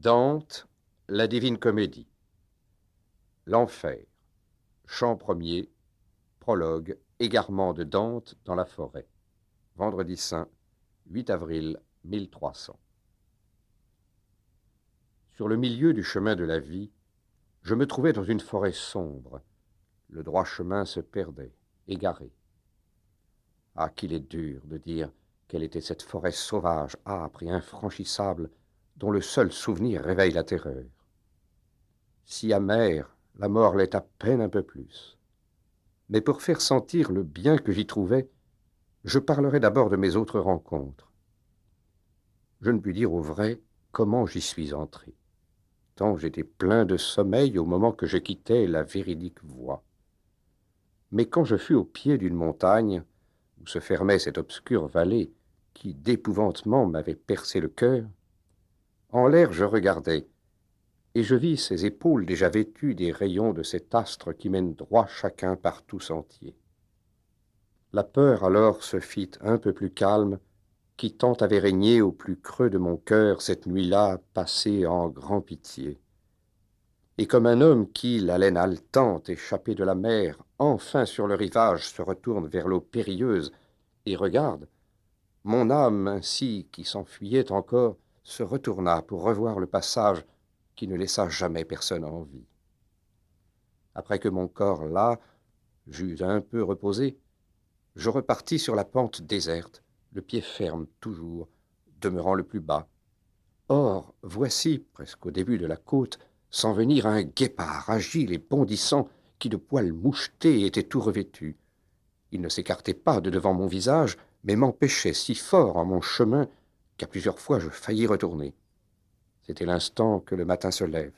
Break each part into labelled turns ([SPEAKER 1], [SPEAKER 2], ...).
[SPEAKER 1] Dante, la Divine Comédie. L'Enfer. Chant premier, prologue, égarement de Dante dans la forêt. Vendredi saint, 8 avril 1300. Sur le milieu du chemin de la vie, je me trouvais dans une forêt sombre. Le droit chemin se perdait, égaré. Ah, qu'il est dur de dire quelle était cette forêt sauvage, âpre et infranchissable, dont le seul souvenir réveille la terreur. Si amère, la mort l'est à peine un peu plus. Mais pour faire sentir le bien que j'y trouvais, je parlerai d'abord de mes autres rencontres. Je ne puis dire au vrai comment j'y suis entré, tant j'étais plein de sommeil au moment que je quittais la véridique voie. Mais quand je fus au pied d'une montagne, où se fermait cette obscure vallée qui d'épouvantement m'avait percé le cœur, en l'air je regardai, et je vis ses épaules déjà vêtues des rayons de cet astre qui mène droit chacun par tout sentier. La peur alors se fit un peu plus calme, qui tant avait régné au plus creux de mon cœur cette nuit-là passée en grand pitié. Et comme un homme qui, l'haleine haletante, échappé de la mer, enfin sur le rivage se retourne vers l'eau périlleuse et regarde, mon âme ainsi, qui s'enfuyait encore, se retourna pour revoir le passage qui ne laissa jamais personne en vie. Après que mon corps là j'eus un peu reposé, je repartis sur la pente déserte, le pied ferme toujours, demeurant le plus bas. Or, voici, presque au début de la côte, s'en venir un guépard agile et bondissant qui de poils mouchetés était tout revêtu. Il ne s'écartait pas de devant mon visage, mais m'empêchait si fort en mon chemin qu'à plusieurs fois je faillis retourner. C'était l'instant que le matin se lève,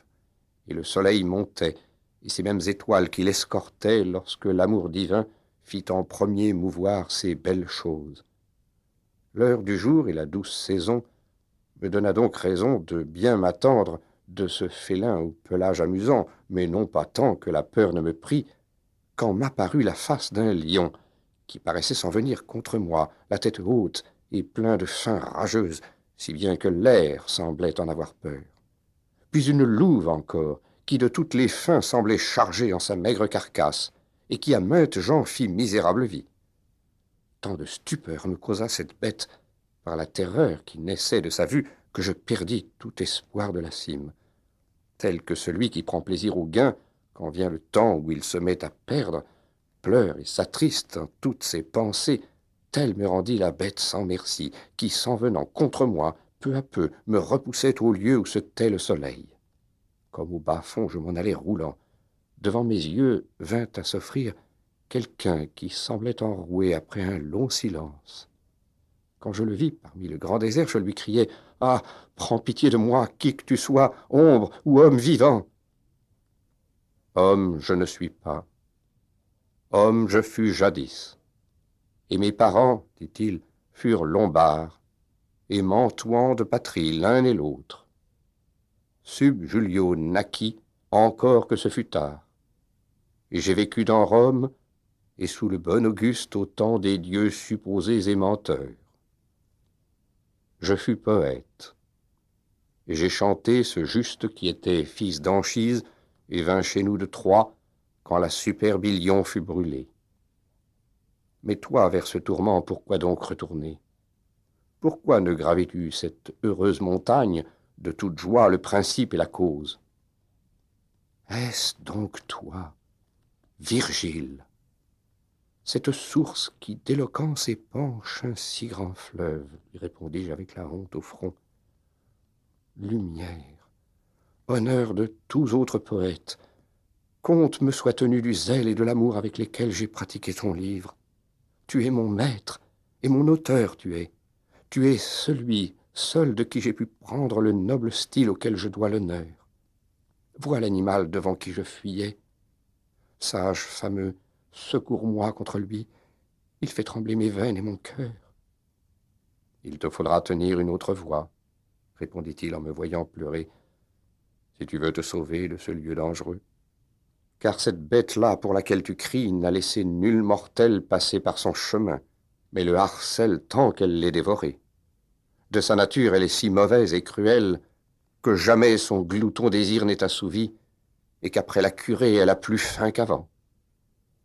[SPEAKER 1] et le soleil montait, et ces mêmes étoiles qui l'escortaient lorsque l'amour divin fit en premier mouvoir ces belles choses. L'heure du jour et la douce saison me donna donc raison de bien m'attendre de ce félin au pelage amusant, mais non pas tant que la peur ne me prit, quand m'apparut la face d'un lion, qui paraissait s'en venir contre moi, la tête haute et plein de faim rageuse, si bien que l'air semblait en avoir peur. Puis une louve encore, qui de toutes les fins semblait chargée en sa maigre carcasse, et qui à maintes gens fit misérable vie. Tant de stupeur me causa cette bête, par la terreur qui naissait de sa vue, que je perdis tout espoir de la cime. Tel que celui qui prend plaisir au gain, quand vient le temps où il se met à perdre, pleure et s'attriste en toutes ses pensées, telle me rendit la bête sans merci, qui, s'en venant contre moi, peu à peu, me repoussait au lieu où se tait le soleil. Comme au bas-fond, je m'en allais roulant. Devant mes yeux vint à s'offrir quelqu'un qui semblait enroué après un long silence. Quand je le vis parmi le grand désert, je lui criai « Ah, prends pitié de moi, qui que tu sois, ombre ou homme vivant !» Homme je ne suis pas. Homme je fus jadis. Et mes parents, dit-il, furent lombards, et mantuans de patrie l'un et l'autre. Sub Julio naquit, encore que ce fût tard. Et j'ai vécu dans Rome, et sous le bon Auguste au temps des dieux supposés et menteurs. Je fus poète, et j'ai chanté ce juste qui était fils d'Anchise et vint chez nous de Troie quand la superbe Ilion fut brûlée. Mais toi, vers ce tourment, pourquoi donc retourner? Pourquoi ne gravais-tu cette heureuse montagne, de toute joie le principe et la cause? Est-ce donc toi, Virgile, cette source qui d'éloquence épanche un si grand fleuve, lui répondis-je avec la honte au front. Lumière, honneur de tous autres poètes, compte me soit tenu du zèle et de l'amour avec lesquels j'ai pratiqué ton livre. Tu es mon maître et mon auteur tu es. Tu es celui seul de qui j'ai pu prendre le noble style auquel je dois l'honneur. Vois l'animal devant qui je fuyais. Sage fameux, secours-moi contre lui. Il fait trembler mes veines et mon cœur. Il te faudra tenir une autre voie, répondit-il en me voyant pleurer, si tu veux te sauver de ce lieu dangereux. Car cette bête-là pour laquelle tu cries n'a laissé nul mortel passer par son chemin, mais le harcèle tant qu'elle l'est dévorée. De sa nature, elle est si mauvaise et cruelle que jamais son glouton désir n'est assouvi, et qu'après la curée, elle a plus faim qu'avant.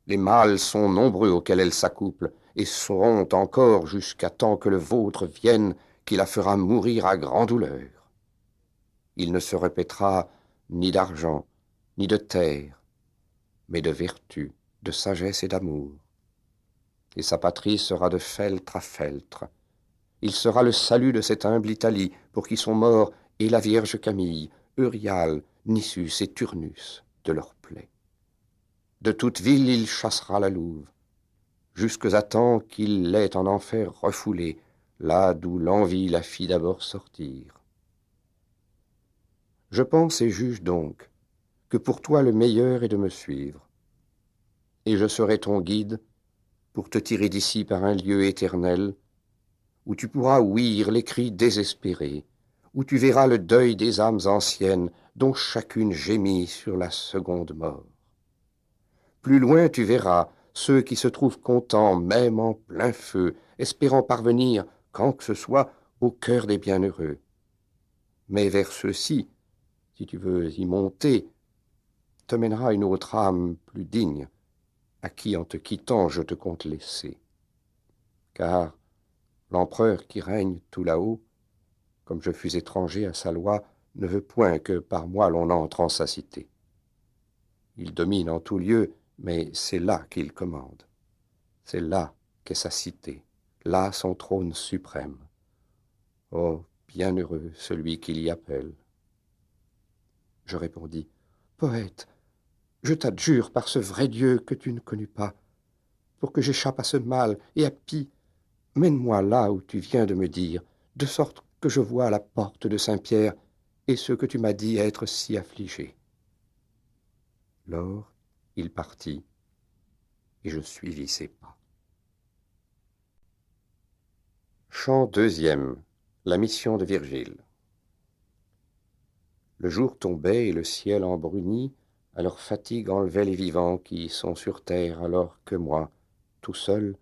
[SPEAKER 1] Les mâles sont nombreux auxquels elle s'accouple, et seront encore jusqu'à temps que le vôtre vienne, qui la fera mourir à grande douleur. Il ne se répétera ni d'argent, ni de terre, mais de vertu, de sagesse et d'amour. Et sa patrie sera de feltre à feltre. Il sera le salut de cette humble Italie, pour qui sont morts et la Vierge Camille, Euriale, Nissus et Turnus de leur plaie. De toute ville il chassera la louve, jusques à temps qu'il l'ait en enfer refoulée, là d'où l'envie la fit d'abord sortir. Je pense et juge donc que pour toi le meilleur est de me suivre, et je serai ton guide pour te tirer d'ici par un lieu éternel, où tu pourras ouïr les cris désespérés, où tu verras le deuil des âmes anciennes, dont chacune gémit sur la seconde mort. Plus loin tu verras ceux qui se trouvent contents, même en plein feu, espérant parvenir, quand que ce soit, au cœur des bienheureux. Mais vers ceux-ci, si tu veux y monter, te mènera une autre âme plus digne, à qui en te quittant je te compte laisser. Car l'empereur qui règne tout là-haut, comme je fus étranger à sa loi, ne veut point que par moi l'on entre en sa cité. Il domine en tout lieu, mais c'est là qu'il commande. C'est là qu'est sa cité, là son trône suprême. Oh, bienheureux celui qui l'y appelle. Je répondis, poète, je t'adjure par ce vrai Dieu que tu ne connus pas, pour que j'échappe à ce mal et à pis, mène-moi là où tu viens de me dire, de sorte que je voie la porte de Saint-Pierre et ce que tu m'as dit être si affligé. Lors, il partit, et je suivis ses pas. Chant deuxième. La mission de Virgile. Le jour tombait et le ciel embruni, à leur fatigue enlevait les vivants qui sont sur terre, alors que moi, tout seul,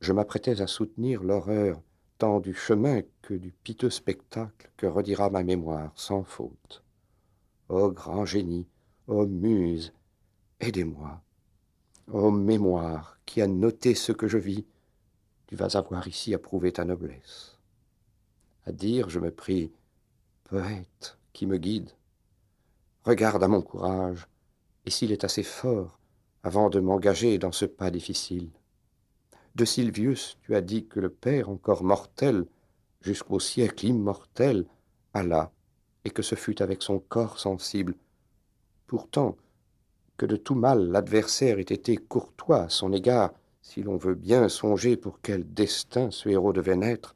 [SPEAKER 1] je m'apprêtais à soutenir l'horreur tant du chemin que du piteux spectacle que redira ma mémoire sans faute. Ô grand génie, ô muse, aidez-moi. Ô mémoire qui a noté ce que je vis, tu vas avoir ici à prouver ta noblesse. À dire, je me prie, poète qui me guide, regarde à mon courage, et s'il est assez fort, avant de m'engager dans ce pas difficile. De Silvius, tu as dit que le Père encore mortel, jusqu'au siècle immortel, alla, et que ce fut avec son corps sensible. Pourtant, que de tout mal l'adversaire ait été courtois à son égard, si l'on veut bien songer pour quel destin ce héros devait naître,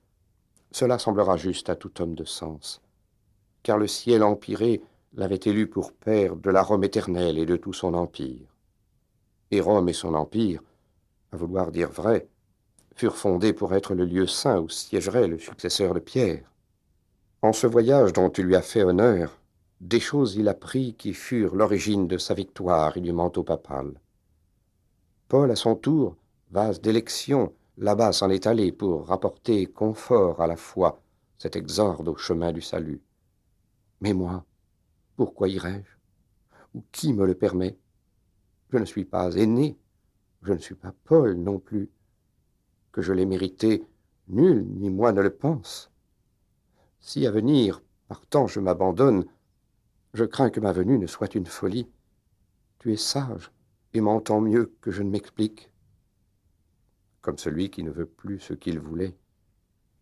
[SPEAKER 1] cela semblera juste à tout homme de sens, car le ciel empyré l'avait élu pour père de la Rome éternelle et de tout son empire. Et Rome et son empire, à vouloir dire vrai, furent fondés pour être le lieu saint où siégerait le successeur de Pierre. En ce voyage dont tu lui as fait honneur, des choses il apprit qui furent l'origine de sa victoire et du manteau papal. Paul, à son tour, vase d'élection, là-bas s'en est allé pour rapporter confort à la foi, cet exorde au chemin du salut. Mais moi, pourquoi irais-je? Ou qui me le permet? Je ne suis pas aîné, je ne suis pas Paul non plus. Que je l'ai mérité, nul ni moi ne le pense. Si à venir, partant, je m'abandonne, je crains que ma venue ne soit une folie. Tu es sage et m'entends mieux que je ne m'explique. Comme celui qui ne veut plus ce qu'il voulait,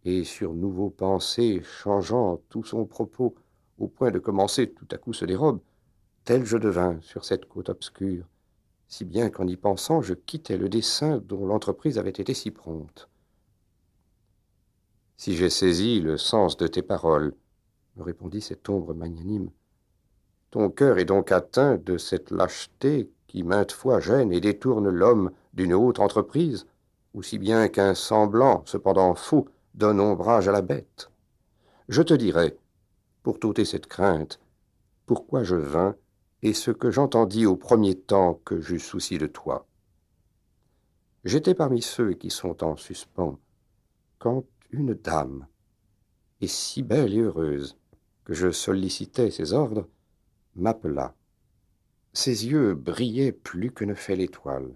[SPEAKER 1] et sur nouveau pensées changeant tout son propos, au point de commencer tout à coup se dérobe, tel je devins sur cette côte obscure, si bien qu'en y pensant je quittais le dessein dont l'entreprise avait été si prompte. Si j'ai saisi le sens de tes paroles, me répondit cette ombre magnanime, ton cœur est donc atteint de cette lâcheté qui maintes fois gêne et détourne l'homme d'une haute entreprise, aussi bien qu'un semblant, cependant faux, donne ombrage à la bête. Je te dirai, pour t'ôter cette crainte, pourquoi je vins et ce que j'entendis au premier temps que j'eus souci de toi. J'étais parmi ceux qui sont en suspens, quand une dame, et si belle et heureuse, que je sollicitais ses ordres, m'appela. Ses yeux brillaient plus que ne fait l'étoile.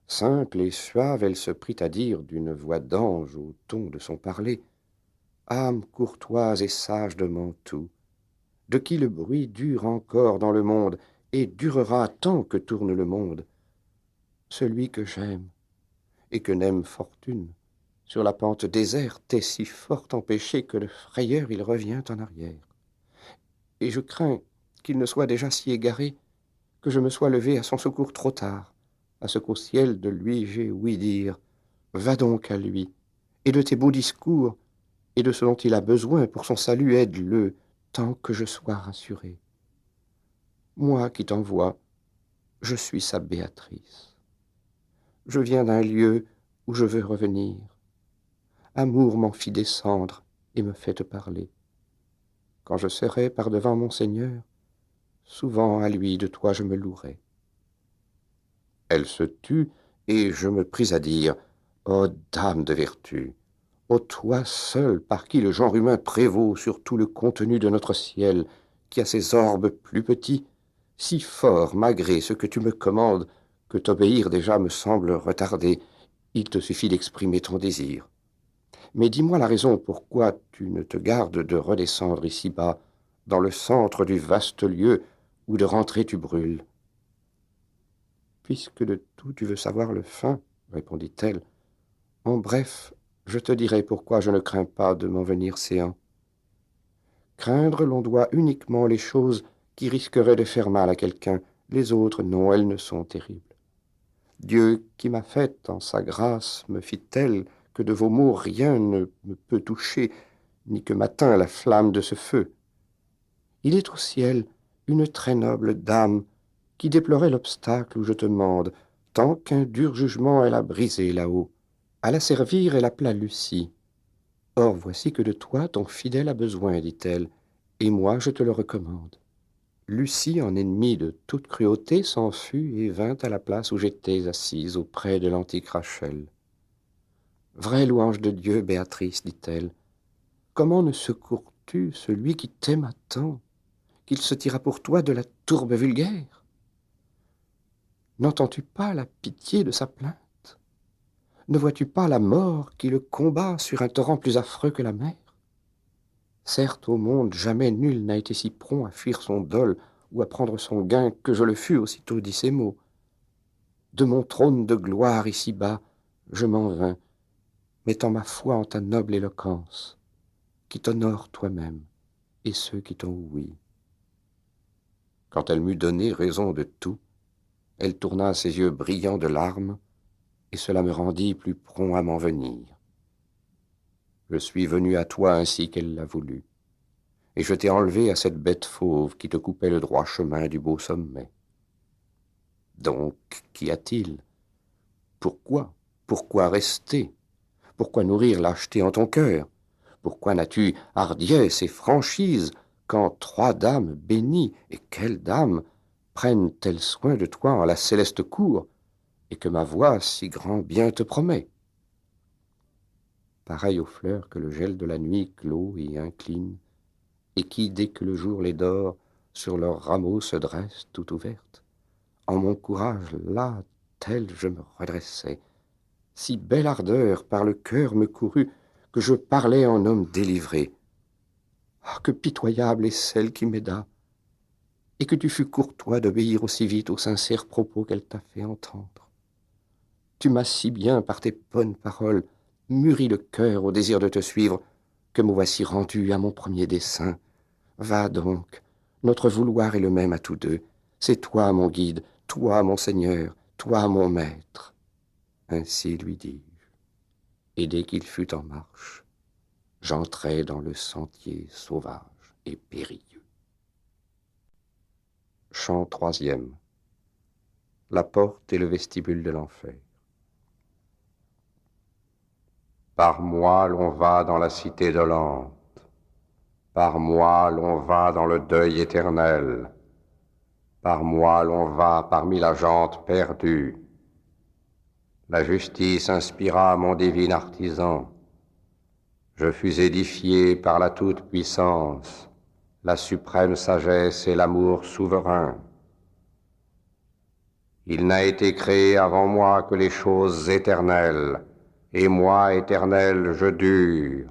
[SPEAKER 1] Simple et suave, elle se prit à dire d'une voix d'ange au ton de son parler: âme courtoise et sage de Mantoue, de qui le bruit dure encore dans le monde et durera tant que tourne le monde, celui que j'aime et que n'aime fortune, sur la pente déserte est si fort empêché que de frayeur il revient en arrière. Et je crains qu'il ne soit déjà si égaré que je me sois levé à son secours trop tard, à ce qu'au ciel de lui j'ai ouï dire: va donc à lui, et de tes beaux discours, et de ce dont il a besoin pour son salut, aide-le, tant que je sois rassuré. Moi qui t'envoie, je suis sa Béatrice. Je viens d'un lieu où je veux revenir. Amour m'en fit descendre et me fait te parler. Quand je serai par-devant mon Seigneur, souvent à lui de toi je me louerai. Elle se tut, et je me pris à dire: ô dame de vertu, ô toi seule par qui le genre humain prévaut sur tout le contenu de notre ciel, qui a ses orbes plus petits, si fort malgré ce que tu me commandes, que t'obéir déjà me semble retardé, il te suffit d'exprimer ton désir. Mais dis-moi la raison pourquoi tu ne te gardes de redescendre ici-bas, dans le centre du vaste lieu où de rentrer tu brûles. Puisque de tout tu veux savoir le fin, répondit-elle, en bref, je te dirai pourquoi je ne crains pas de m'en venir séant. Craindre, l'on doit uniquement les choses qui risqueraient de faire mal à quelqu'un, les autres, non, elles ne sont terribles. Dieu qui m'a faite en sa grâce me fit telle que de vos mots rien ne me peut toucher, ni que m'atteint la flamme de ce feu. Il est au ciel une très noble dame qui déplorait l'obstacle où je te mande, tant qu'un dur jugement elle a brisé là-haut. À la servir, elle appela Lucie. Or voici que de toi ton fidèle a besoin, dit-elle, et moi je te le recommande. Lucie, en ennemie de toute cruauté, s'enfuit et vint à la place où j'étais assise auprès de l'antique Rachel. Vraie louange de Dieu, Béatrice, dit-elle, comment ne secours-tu celui qui t'aima tant, qu'il se tira pour toi de la tourbe vulgaire? N'entends-tu pas la pitié de sa plainte? Ne vois-tu pas la mort qui le combat sur un torrent plus affreux que la mer? Certes, au monde, jamais nul n'a été si prompt à fuir son dol ou à prendre son gain que je le fus aussitôt dit ces mots. De mon trône de gloire ici-bas, je m'en vins, mettant ma foi en ta noble éloquence, qui t'honore toi-même et ceux qui t'ont ouï. Quand elle m'eut donné raison de tout, elle tourna ses yeux brillants de larmes, et cela me rendit plus prompt à m'en venir. Je suis venu à toi ainsi qu'elle l'a voulu, et je t'ai enlevé à cette bête fauve qui te coupait le droit chemin du beau sommet. Donc, qu'y a-t-il? Pourquoi rester? Pourquoi nourrir lâcheté en ton cœur? Pourquoi n'as-tu hardiesse et franchise quand 3 dames bénies, et quelles dames, prennent tel soin de toi en la céleste cour, et que ma voix si grand bien te promet? Pareilles aux fleurs que le gel de la nuit clôt et incline, et qui, dès que le jour les dore, sur leurs rameaux se dressent tout ouvertes. En mon courage, là, tel je me redressais, si belle ardeur par le cœur me courut, que je parlais en homme délivré. Ah, que pitoyable est celle qui m'aida, et que tu fus courtois d'obéir aussi vite aux sincères propos qu'elle t'a fait entendre. Tu m'as si bien, par tes bonnes paroles, mûri le cœur au désir de te suivre, que me voici rendu à mon premier dessein. Va donc, notre vouloir est le même à tous deux. C'est toi mon guide, toi mon Seigneur, toi mon maître. Ainsi lui dis-je, et dès qu'il fut en marche, j'entrai dans le sentier sauvage et périlleux. Chant troisième. La porte et le vestibule de l'enfer. Par moi l'on va dans la cité dolente, par moi l'on va dans le deuil éternel, par moi l'on va parmi la gente perdue. La justice inspira mon divin artisan, je fus édifié par la toute-puissance, la suprême sagesse et l'amour souverain. Il n'a été créé avant moi que les choses éternelles, et moi, éternel, je dure.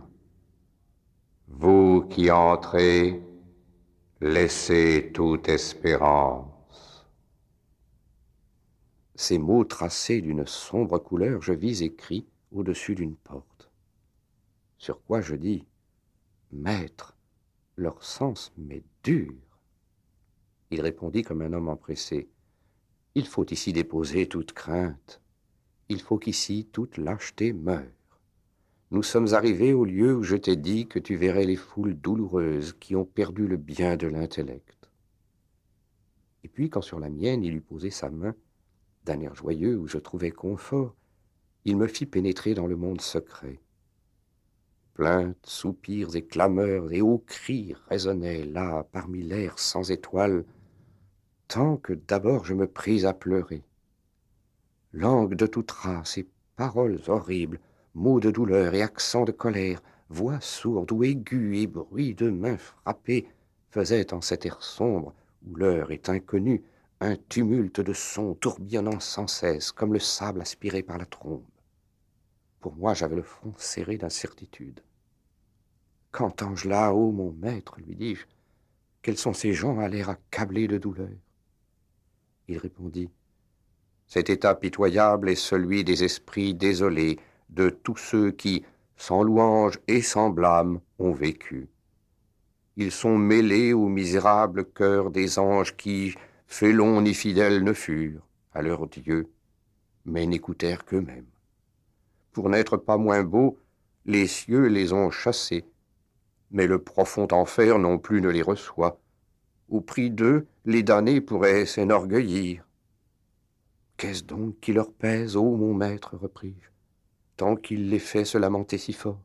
[SPEAKER 1] Vous qui entrez, laissez toute espérance. Ces mots tracés d'une sombre couleur, je vis écrits au-dessus d'une porte. Sur quoi je dis, Maître, leur sens m'est dur. Il répondit comme un homme empressé, il faut ici déposer toute crainte. Il faut qu'ici toute lâcheté meure. Nous sommes arrivés au lieu où je t'ai dit que tu verrais les foules douloureuses qui ont perdu le bien de l'intellect. Et puis, quand sur la mienne il eut posé sa main, d'un air joyeux où je trouvais confort, il me fit pénétrer dans le monde secret. Plaintes, soupirs et clameurs et hauts cris résonnaient là, parmi l'air sans étoiles, tant que d'abord je me pris à pleurer. Langue de toute race et paroles horribles, mots de douleur et accents de colère, voix sourde ou aiguë et bruit de mains frappées, faisaient en cet air sombre, où l'heure est inconnue, un tumulte de sons tourbillonnant sans cesse, comme le sable aspiré par la trombe. Pour moi, j'avais le front serré d'incertitude. Qu'entends-je là, ô mon maître, lui dis-je, quels sont ces gens à l'air accablés de douleur? Il répondit, cet état pitoyable est celui des esprits désolés, de tous ceux qui, sans louange et sans blâme, ont vécu. Ils sont mêlés au misérable cœur des anges qui, félons ni fidèles ne furent, à leur Dieu, mais n'écoutèrent qu'eux-mêmes. Pour n'être pas moins beaux, les cieux les ont chassés, mais le profond enfer non plus ne les reçoit. Au prix d'eux, les damnés pourraient s'enorgueillir. Qu'est-ce donc qui leur pèse, ô mon maître, repris-je, tant qu'il les fait se lamenter si fort?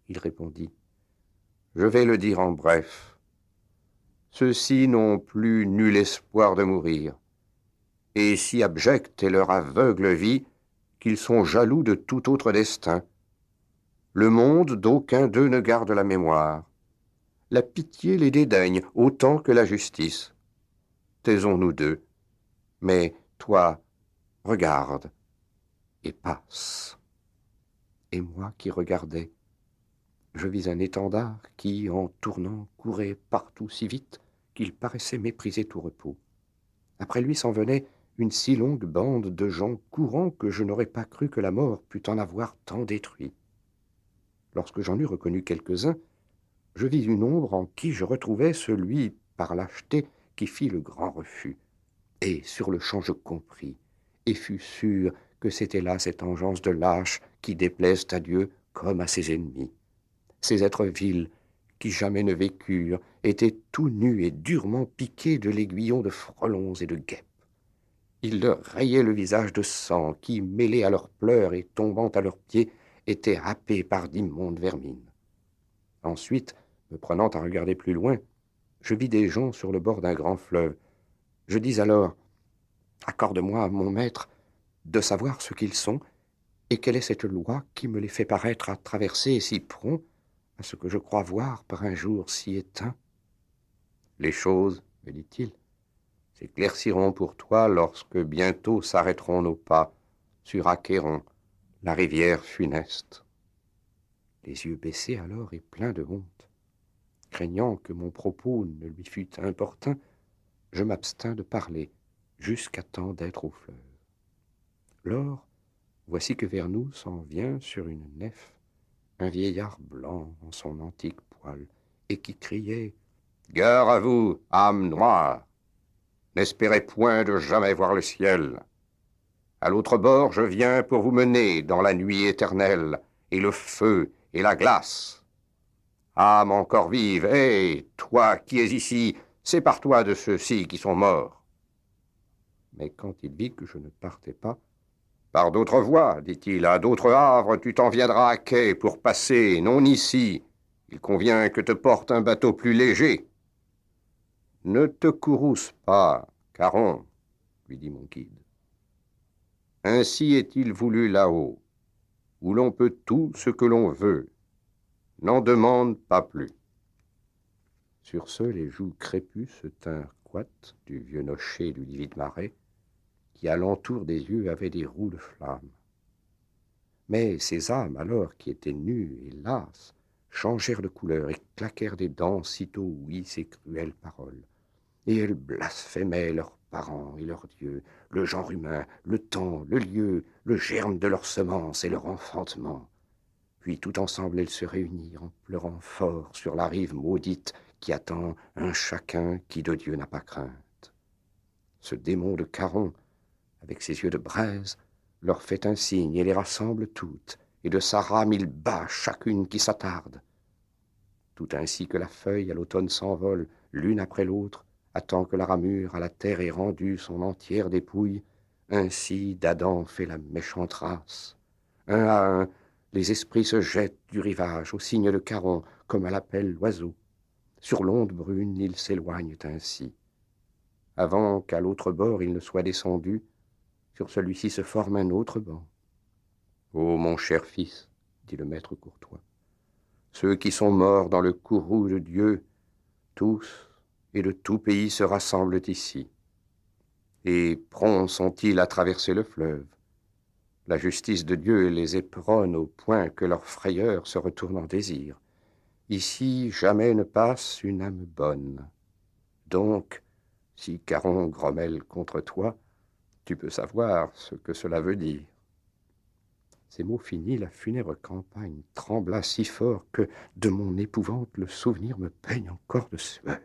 [SPEAKER 1] Il répondit, je vais le dire en bref. Ceux-ci n'ont plus nul espoir de mourir, et si abjecte est leur aveugle vie qu'ils sont jaloux de tout autre destin. Le monde d'aucun d'eux ne garde la mémoire. La pitié les dédaigne autant que la justice. Taisons-nous d'eux, mais toi, regarde et passe. Et moi qui regardais, je vis un étendard qui, en tournant, courait partout si vite qu'il paraissait mépriser tout repos. Après lui s'en venait une si longue bande de gens courants que je n'aurais pas cru que la mort pût en avoir tant détruit. Lorsque j'en eus reconnu quelques-uns, je vis une ombre en qui je retrouvais celui, par lâcheté, qui fit le grand refus. Et sur-le-champ je compris, et fus sûr que c'était là cette engeance de lâches qui déplaisent à Dieu comme à ses ennemis. Ces êtres vils, qui jamais ne vécurent, étaient tout nus et durement piqués de l'aiguillon de frelons et de guêpes. Ils leur rayaient le visage de sang qui, mêlé à leurs pleurs et tombant à leurs pieds, était happé par d'immondes vermines. Ensuite, me prenant à regarder plus loin, je vis des gens sur le bord d'un grand fleuve. Je dis alors, accorde-moi, mon maître, de savoir ce qu'ils sont, et quelle est cette loi qui me les fait paraître à traverser si prompt à ce que je crois voir par un jour si éteint. Les choses, me dit-il, s'éclairciront pour toi lorsque bientôt s'arrêteront nos pas sur Achéron, la rivière funeste. Les yeux baissés alors et pleins de honte, craignant que mon propos ne lui fût importun, je m'abstins de parler jusqu'à temps d'être au fleuve. Lors, voici que vers nous s'en vient sur une nef un vieillard blanc en son antique poil et qui criait « Gare à vous, âme noire! N'espérez point de jamais voir le ciel. À l'autre bord, je viens pour vous mener dans la nuit éternelle, et le feu et la glace. Âme encore vive, hé, toi qui es ici, sépare-toi de ceux-ci qui sont morts. » Mais quand il vit que je ne partais pas, « Par d'autres voies, dit-il, à d'autres havres, tu t'en viendras à quai pour passer, non ici. Il convient que te porte un bateau plus léger. » Ne te courrouce pas, Charon, lui dit mon guide. Ainsi est-il voulu là-haut, où l'on peut tout ce que l'on veut. N'en demande pas plus. Sur ce, les joues crépues se tinrent coites du vieux nocher du livide marais, qui alentour des yeux avait des roues de flammes. Mais ces âmes, alors, qui étaient nues et lasses, changèrent de couleur et claquèrent des dents sitôt ouït ces cruelles paroles. Et elles blasphémaient leurs parents et leurs dieux, le genre humain, le temps, le lieu, le germe de leur semence et leur enfantement. Puis tout ensemble elles se réunirent en pleurant fort sur la rive maudite qui attend un chacun qui de Dieu n'a pas crainte. Ce démon de Charon, avec ses yeux de braise, leur fait un signe et les rassemble toutes, et de sa rame il bat chacune qui s'attarde. Tout ainsi que la feuille à l'automne s'envole, l'une après l'autre, attend que la ramure à la terre ait rendu son entière dépouille, ainsi d'Adam fait la méchante race. Un à un, les esprits se jettent du rivage au signe de Charon, comme à l'appel l'oiseau. Sur l'onde brune, ils s'éloignent ainsi. Avant qu'à l'autre bord ils ne soient descendus, sur celui-ci se forme un autre banc. Ô mon cher fils, dit le maître courtois, ceux qui sont morts dans le courroux de Dieu, tous et de tout pays se rassemblent ici. Et prompts sont-ils à traverser le fleuve. La justice de Dieu les éperonne au point que leur frayeur se retourne en désir. Ici jamais ne passe une âme bonne. Donc, si Charon grommelle contre toi, tu peux savoir ce que cela veut dire. Ces mots finis, la funèbre campagne trembla si fort que, de mon épouvante, le souvenir me peigne encore de sueur.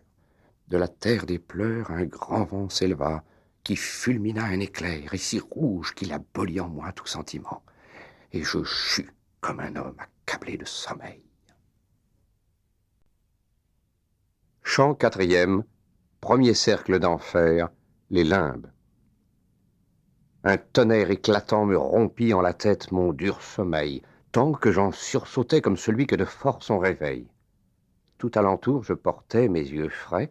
[SPEAKER 1] De la terre des pleurs, un grand vent s'éleva, qui fulmina un éclair, et si rouge qu'il abolit en moi tout sentiment. Et je chus comme un homme accablé de sommeil. Chant quatrième, premier cercle d'enfer, les limbes. Un tonnerre éclatant me rompit en la tête mon dur sommeil, tant que j'en sursautais comme celui que de force on réveille. Tout alentour, je portais mes yeux frais,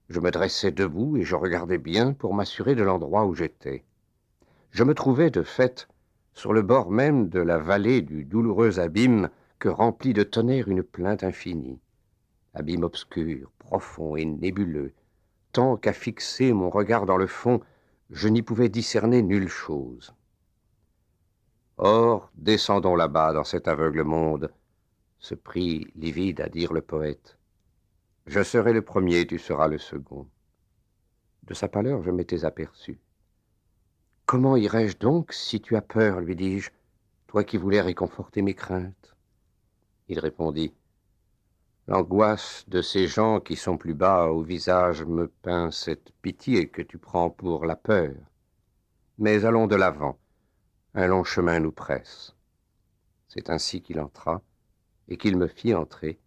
[SPEAKER 1] je me dressais debout et je regardais bien pour m'assurer de l'endroit où j'étais. Je me trouvais, de fait, sur le bord même de la vallée du douloureux abîme que remplit de tonnerre une plainte infinie. Abîme obscur, profond et nébuleux, tant qu'à fixer mon regard dans le fond, je n'y pouvais discerner nulle chose. Or, descendons là-bas dans cet aveugle monde, se prit livide à dire le poète. Je serai le premier, tu seras le second. De sa pâleur, je m'étais aperçu. Comment irai-je donc si tu as peur, lui dis-je, toi qui voulais réconforter mes craintes? Il répondit. L'angoisse de ces gens qui sont plus bas au visage me peint cette pitié que tu prends pour la peur. Mais allons de l'avant, un long chemin nous presse. C'est ainsi qu'il entra, et qu'il me fit entrer,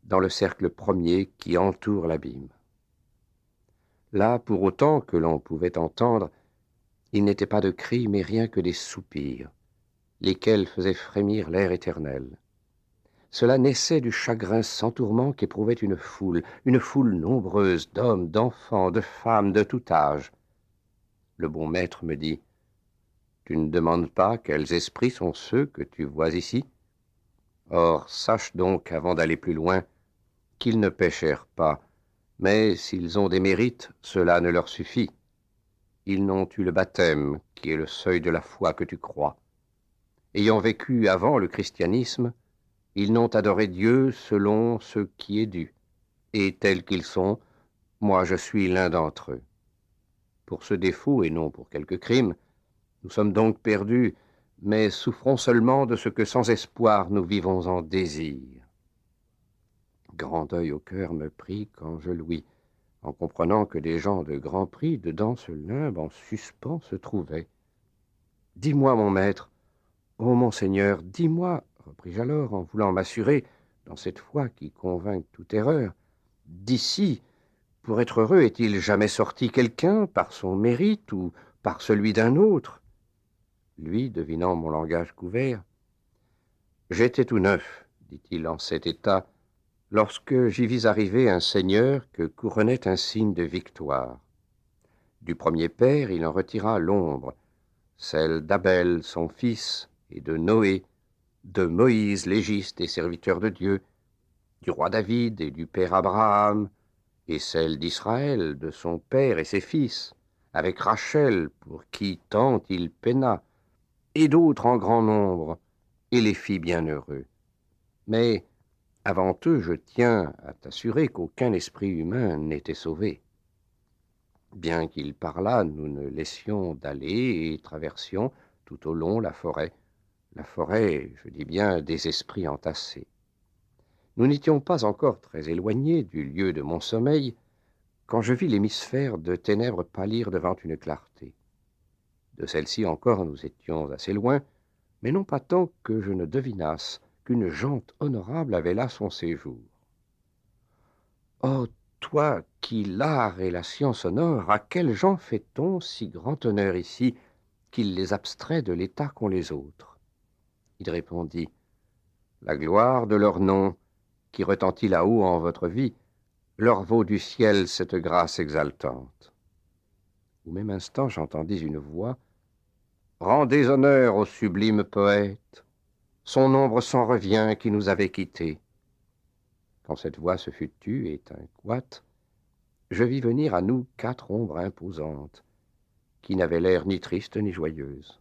[SPEAKER 1] dans le cercle premier qui entoure l'abîme. Là, pour autant que l'on pouvait entendre, il n'était pas de cris, mais rien que des soupirs, lesquels faisaient frémir l'air éternel. Cela naissait du chagrin sans tourment qu'éprouvait une foule nombreuse d'hommes, d'enfants, de femmes, de tout âge. Le bon maître me dit, « Tu ne demandes pas quels esprits sont ceux que tu vois ici? Or, sache donc, avant d'aller plus loin, qu'ils ne péchèrent pas, mais s'ils ont des mérites, cela ne leur suffit. Ils n'ont eu le baptême, qui est le seuil de la foi que tu crois. Ayant vécu avant le christianisme, ils n'ont adoré Dieu selon ce qui est dû. Et tels qu'ils sont, moi je suis l'un d'entre eux. Pour ce défaut, et non pour quelque crime, nous sommes donc perdus, mais souffrons seulement de ce que sans espoir nous vivons en désir. » Grand deuil au cœur me prit quand je l'ouïs, en comprenant que des gens de grand prix dedans ce limbe en suspens se trouvaient. « Dis-moi, mon maître, ô monseigneur, dis-moi, repris-je alors, en voulant m'assurer, dans cette foi qui convainc toute erreur, d'ici, pour être heureux, est-il jamais sorti quelqu'un par son mérite ou par celui d'un autre? » Lui, devinant mon langage couvert, « J'étais tout neuf, dit-il en cet état, lorsque j'y vis arriver un seigneur que couronnait un signe de victoire. Du premier père, il en retira l'ombre, celle d'Abel, son fils, et de Noé, de Moïse, légiste et serviteur de Dieu, du roi David et du père Abraham, et celle d'Israël, de son père et ses fils, avec Rachel, pour qui tant il peina, et d'autres en grand nombre, et les fit bienheureux. Mais avant eux, je tiens à t'assurer qu'aucun esprit humain n'était sauvé. Bien qu'il parlât, nous ne laissions d'aller et traversions tout au long la forêt, je dis bien, des esprits entassés. Nous n'étions pas encore très éloignés du lieu de mon sommeil, quand je vis l'hémisphère de ténèbres pâlir devant une clarté. De celle-ci encore nous étions assez loin, mais non pas tant que je ne devinasse qu'une gent honorable avait là son séjour. Oh, toi qui l'art et la science honorent, à quelles gens fait-on si grand honneur ici, qu'il les abstrait de l'état qu'ont les autres? Il répondit, la gloire de leur nom, qui retentit là-haut en votre vie, leur vaut du ciel cette grâce exaltante. Au même instant, j'entendis une voix, rendez honneur au sublime poète, son ombre s'en revient qui nous avait quittés. Quand cette voix se fut tue et tint coite, je vis venir à nous 4 ombres imposantes, qui n'avaient l'air ni triste ni joyeuse.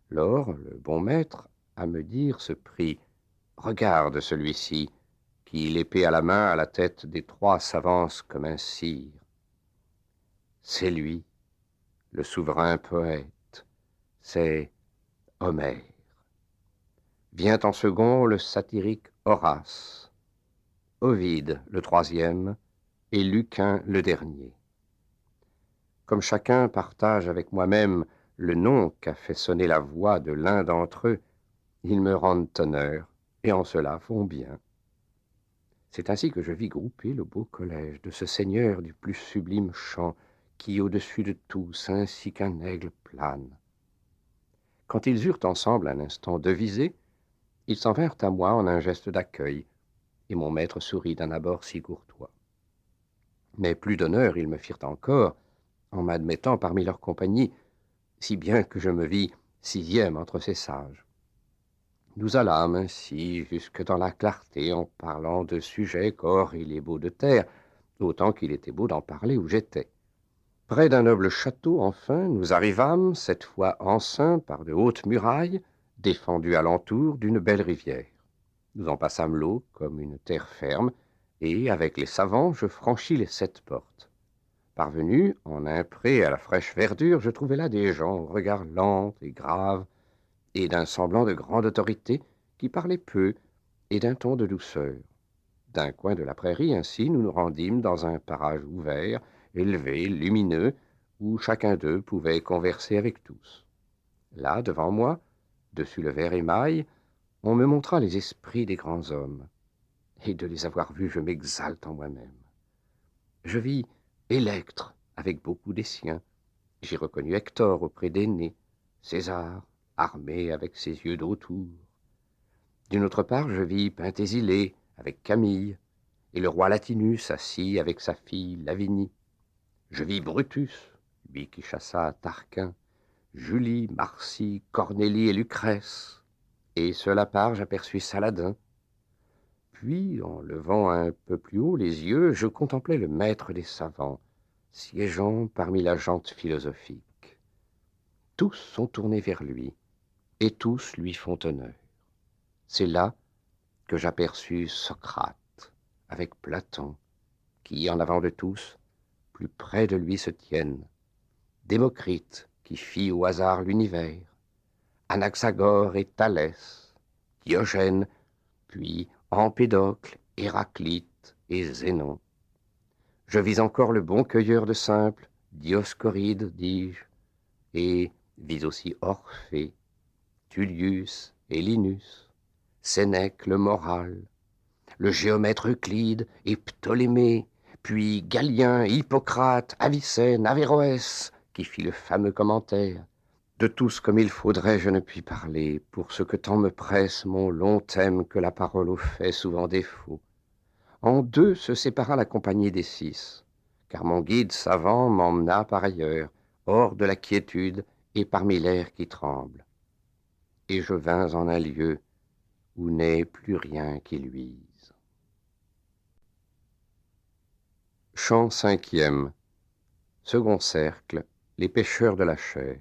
[SPEAKER 1] Lors, le bon maître, à me dire, se prit, regarde celui-ci, qui, l'épée à la main, à la tête des 3 s'avance comme un sire. C'est lui, le souverain poète, c'est Homère. Vient en second le satirique Horace, Ovide le 3e et Lucain le dernier. Comme chacun partage avec moi-même le nom qu'a fait sonner la voix de l'un d'entre eux, ils me rendent honneur et en cela font bien. C'est ainsi que je vis grouper le beau collège de ce seigneur du plus sublime chant qui, au-dessus de tous, ainsi qu'un aigle plane. Quand ils eurent ensemble un instant devisé, ils s'en vinrent à moi en un geste d'accueil, et mon maître sourit d'un abord si courtois. Mais plus d'honneur ils me firent encore, en m'admettant parmi leur compagnie, si bien que je me vis 6e entre ces sages. Nous allâmes ainsi jusque dans la clarté en parlant de sujets qu'or il est beau de taire, autant qu'il était beau d'en parler où j'étais. Près d'un noble château, enfin, nous arrivâmes, cette fois enceints par de hautes murailles, défendues alentour d'une belle rivière. Nous en passâmes l'eau comme une terre ferme, et, avec les savants, je franchis les 7 portes. Parvenu, en un pré à la fraîche verdure, je trouvai là des gens au regard lent et grave, et d'un semblant de grande autorité, qui parlaient peu et d'un ton de douceur. D'un coin de la prairie, ainsi, nous nous rendîmes dans un parage ouvert, élevé, lumineux, où chacun d'eux pouvait converser avec tous. Là, devant moi, dessus le vert émail, on me montra les esprits des grands hommes, et de les avoir vus, je m'exalte en moi-même. Je vis Électre avec beaucoup des siens, j'y reconnus Hector auprès d'aînés, César, armé avec ses yeux d'autour. D'une autre part, je vis Penthésile avec Camille, et le roi Latinus assis avec sa fille Lavinie. Je vis Brutus, lui qui chassa Tarquin, Julie, Marcie, Cornélie et Lucrèce, et seul à part j'aperçus Saladin. Puis, en levant un peu plus haut les yeux, je contemplais le maître des savants, siégeant parmi la gent philosophique. Tous sont tournés vers lui, et tous lui font honneur. C'est là que j'aperçus Socrate, avec Platon, qui, en avant de tous, plus près de lui se tiennent, Démocrite, qui fit au hasard l'univers, Anaxagore et Thalès, Diogène, puis Empédocle, Héraclite et Zénon. Je vis encore le bon cueilleur de simples, Dioscoride, dis-je, et vis aussi Orphée, Tullius et Linus, Sénèque le moral, le géomètre Euclide et Ptolémée, puis Galien, Hippocrate, Avicenne, Averroès, qui fit le fameux commentaire. De tous comme il faudrait, je ne puis parler, pour ce que tant me presse mon long thème que la parole au fait souvent défaut. En 2 se sépara la compagnie des 6, car mon guide savant m'emmena par ailleurs, hors de la quiétude et parmi l'air qui tremble. Et je vins en un lieu où n'est plus rien qui luise. Chant cinquième. Second cercle. Les pêcheurs de la chair.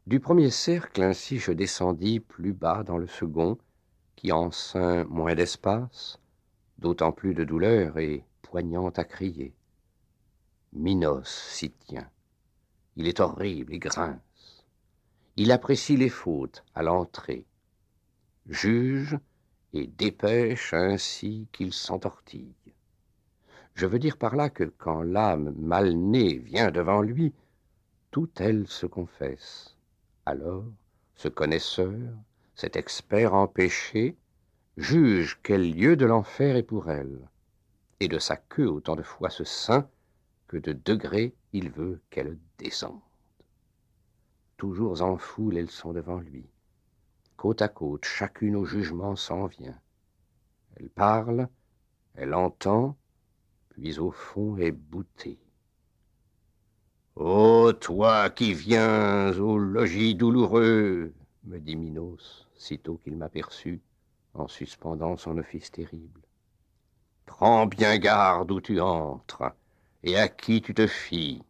[SPEAKER 1] Du premier cercle, ainsi je descendis plus bas dans le second, qui en sein moins d'espace, d'autant plus de douleur et poignant à crier. Minos s'y tient. Il est horrible et grince. Il apprécie les fautes à l'entrée, juge et dépêche ainsi qu'il s'entortille. Je veux dire par là que quand l'âme mal née vient devant lui, tout elle se confesse. Alors, ce connaisseur, cet expert en péché, juge quel lieu de l'enfer est pour elle, et de sa queue autant de fois ce sein que de degrés il veut qu'elle descende. Toujours en foule elles sont devant lui. Côte à côte, chacune au jugement s'en vient. Elle parle, elle entend, puis au fond est boutée. Ô toi qui viens au logis douloureux, me dit Minos, sitôt qu'il m'aperçut, en suspendant son office terrible. Prends bien garde où tu entres, et à qui tu te fies,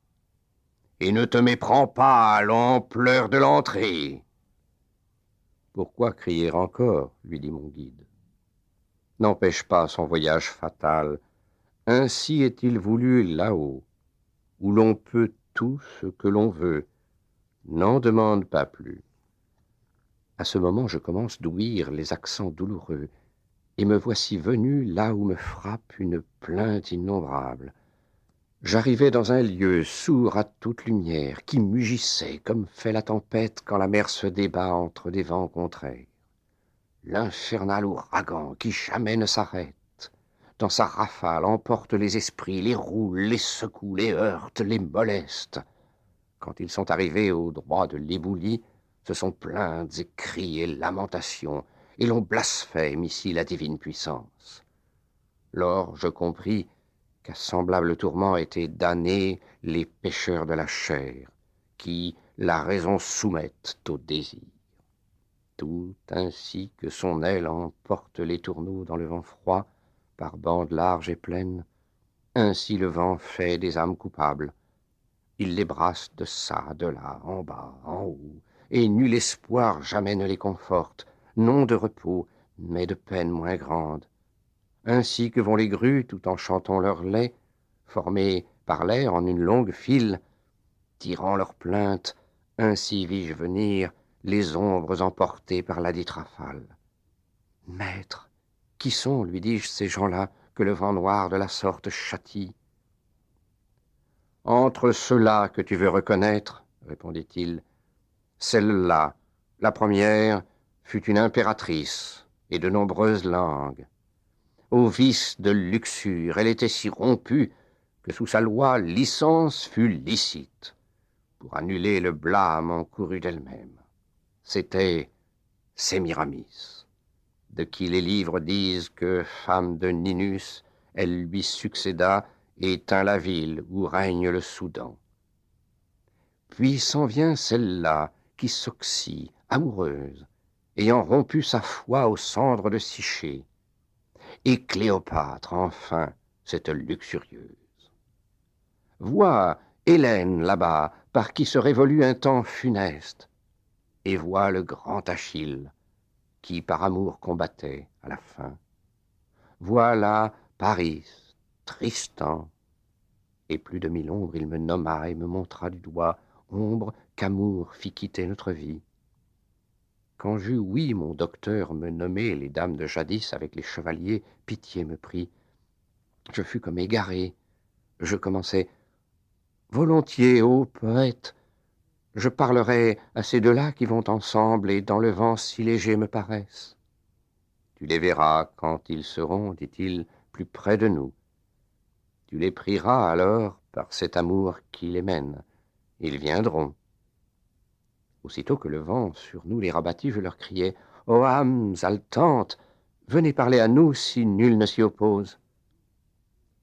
[SPEAKER 1] et ne te méprends pas à l'ampleur de l'entrée. Pourquoi crier encore, lui dit mon guide. N'empêche pas son voyage fatal, ainsi est-il voulu là-haut, où l'on peut tout ce que l'on veut, n'en demande pas plus. À ce moment, je commence d'ouïr les accents douloureux, et me voici venu là où me frappe une plainte innombrable. J'arrivais dans un lieu sourd à toute lumière, qui mugissait comme fait la tempête quand la mer se débat entre des vents contraires. L'infernal ouragan qui jamais ne s'arrête, dans sa rafale emporte les esprits, les roule, les secoue, les heurte, les moleste. Quand ils sont arrivés au droit de l'éboulis, ce sont plaintes et cris et lamentations, et l'on blasphème ici la divine puissance. Lors je compris qu'à semblable tourment étaient damnés les pécheurs de la chair, qui la raison soumettent au désir. Tout ainsi que son aile emporte les tourneaux dans le vent froid, par bandes larges et pleines, ainsi le vent fait des âmes coupables. Il les brasse de ça, de là, en bas, en haut, et nul espoir jamais ne les conforte, non de repos, mais de peine moins grande. Ainsi que vont les grues, tout en chantant leur lait, formés par l'air en une longue file, tirant leurs plaintes, ainsi vis-je venir les ombres emportées par la dite rafale. Maître, qui sont, lui dis-je, ces gens-là que le vent noir de la sorte châtie? Entre ceux-là que tu veux reconnaître, répondit-il, celle-là, la première, fut une impératrice et de nombreuses langues. Au vice de luxure, elle était si rompue que sous sa loi licence fut licite, pour annuler le blâme encouru d'elle-même. C'était Sémiramis, de qui les livres disent que, femme de Ninus, elle lui succéda et tint la ville où règne le Soudan. Puis s'en vient celle-là qui s'oxy, amoureuse, ayant rompu sa foi aux cendres de Psyché, et Cléopâtre, enfin, cette luxurieuse. Vois Hélène là-bas, par qui se révolue un temps funeste, et vois le grand Achille, qui par amour combattait à la fin. Vois là Paris, Tristan, et plus de 1000 ombres il me nomma et me montra du doigt, ombre qu'amour fit quitter notre vie. Quand j'eus ouï mon docteur me nommer les dames de jadis avec les chevaliers, pitié me prit. Je fus comme égaré. Je commençai. Volontiers, ô poète, je parlerai à ces deux-là qui vont ensemble et dans le vent si légers me paraissent. Tu les verras quand ils seront, dit-il, plus près de nous. Tu les prieras alors par cet amour qui les mène. Ils viendront. Aussitôt que le vent sur nous les rabattit, je leur criai « Ô âmes haletantes, venez parler à nous si nul ne s'y oppose. »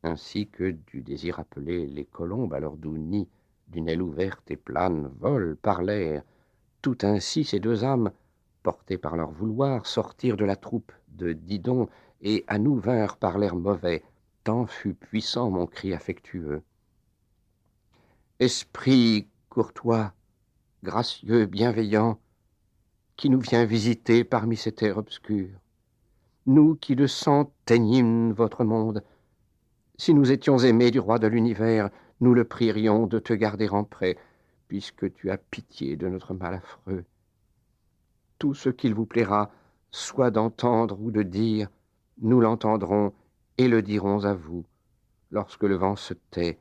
[SPEAKER 1] Ainsi que du désir appelé les colombes à leur doux nid, d'une aile ouverte et plane, volent par l'air. Tout ainsi ces deux âmes, portées par leur vouloir, sortirent de la troupe de Didon et à nous vinrent par l'air mauvais, tant fut puissant mon cri affectueux. Esprit courtois, gracieux, bienveillant, qui nous vient visiter parmi ces terres obscures, nous qui de sang teignîmes votre monde, si nous étions aimés du roi de l'univers, nous le prierions de te garder en prêt, puisque tu as pitié de notre mal affreux. Tout ce qu'il vous plaira, soit d'entendre ou de dire, nous l'entendrons et le dirons à vous, lorsque le vent se tait,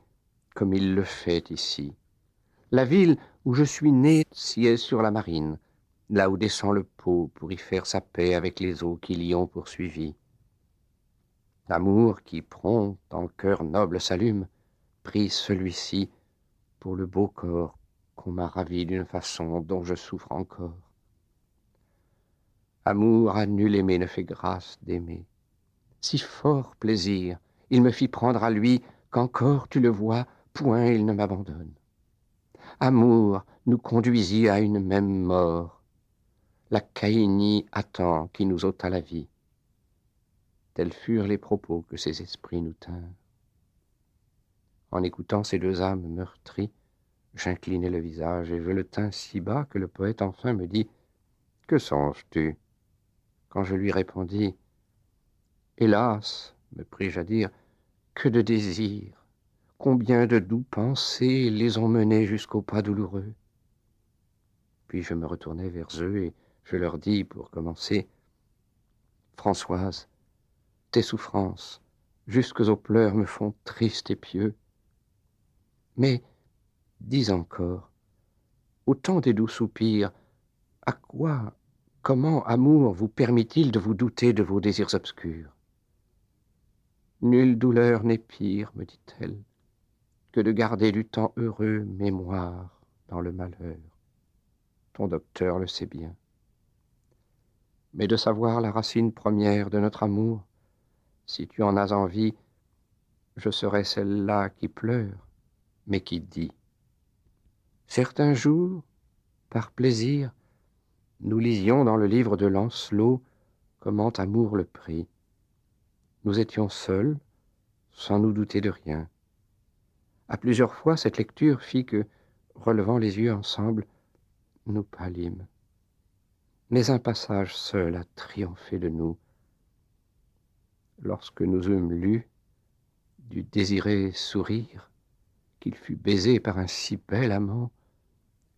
[SPEAKER 1] comme il le fait ici. La ville où je suis né siège sur la marine, là où descend le Pô pour y faire sa paix avec les eaux qui l'y ont poursuivi. L'amour qui prompt en cœur noble s'allume, prie celui-ci pour le beau corps qu'on m'a ravi d'une façon dont je souffre encore. Amour à nul aimé ne fait grâce d'aimer. Si fort plaisir il me fit prendre à lui qu'encore tu le vois, point il ne m'abandonne. Amour nous conduisit à une même mort. La Caïnie attend qui nous ôta la vie. Tels furent les propos que ces esprits nous tinrent. En écoutant ces deux âmes meurtries, j'inclinai le visage et je le tins si bas que le poète enfin me dit « Que songes-tu » Quand je lui répondis « Hélas, me pris-je à dire, que de désirs, combien de doux pensées les ont menés jusqu'au pas douloureux. » Puis je me retournai vers eux et je leur dis, pour commencer, « Françoise, tes souffrances, jusques aux pleurs, me font triste et pieux. Mais, dis encore, au temps des doux soupirs, à quoi, comment amour vous permit-il de vous douter de vos désirs obscurs? Nulle douleur n'est pire, me dit-elle, que de garder du temps heureux mémoire dans le malheur. Ton docteur le sait bien. Mais de savoir la racine première de notre amour, si tu en as envie, je serai celle-là qui pleure, mais qui dit. Certains jours, par plaisir, nous lisions dans le livre de Lancelot comment amour le prit. Nous étions seuls, sans nous douter de rien. À plusieurs fois, cette lecture fit que, relevant les yeux ensemble, nous pâlîmes. Mais un passage seul a triomphé de nous. Lorsque nous eûmes lu du désiré sourire, qu'il fut baisé par un si bel amant,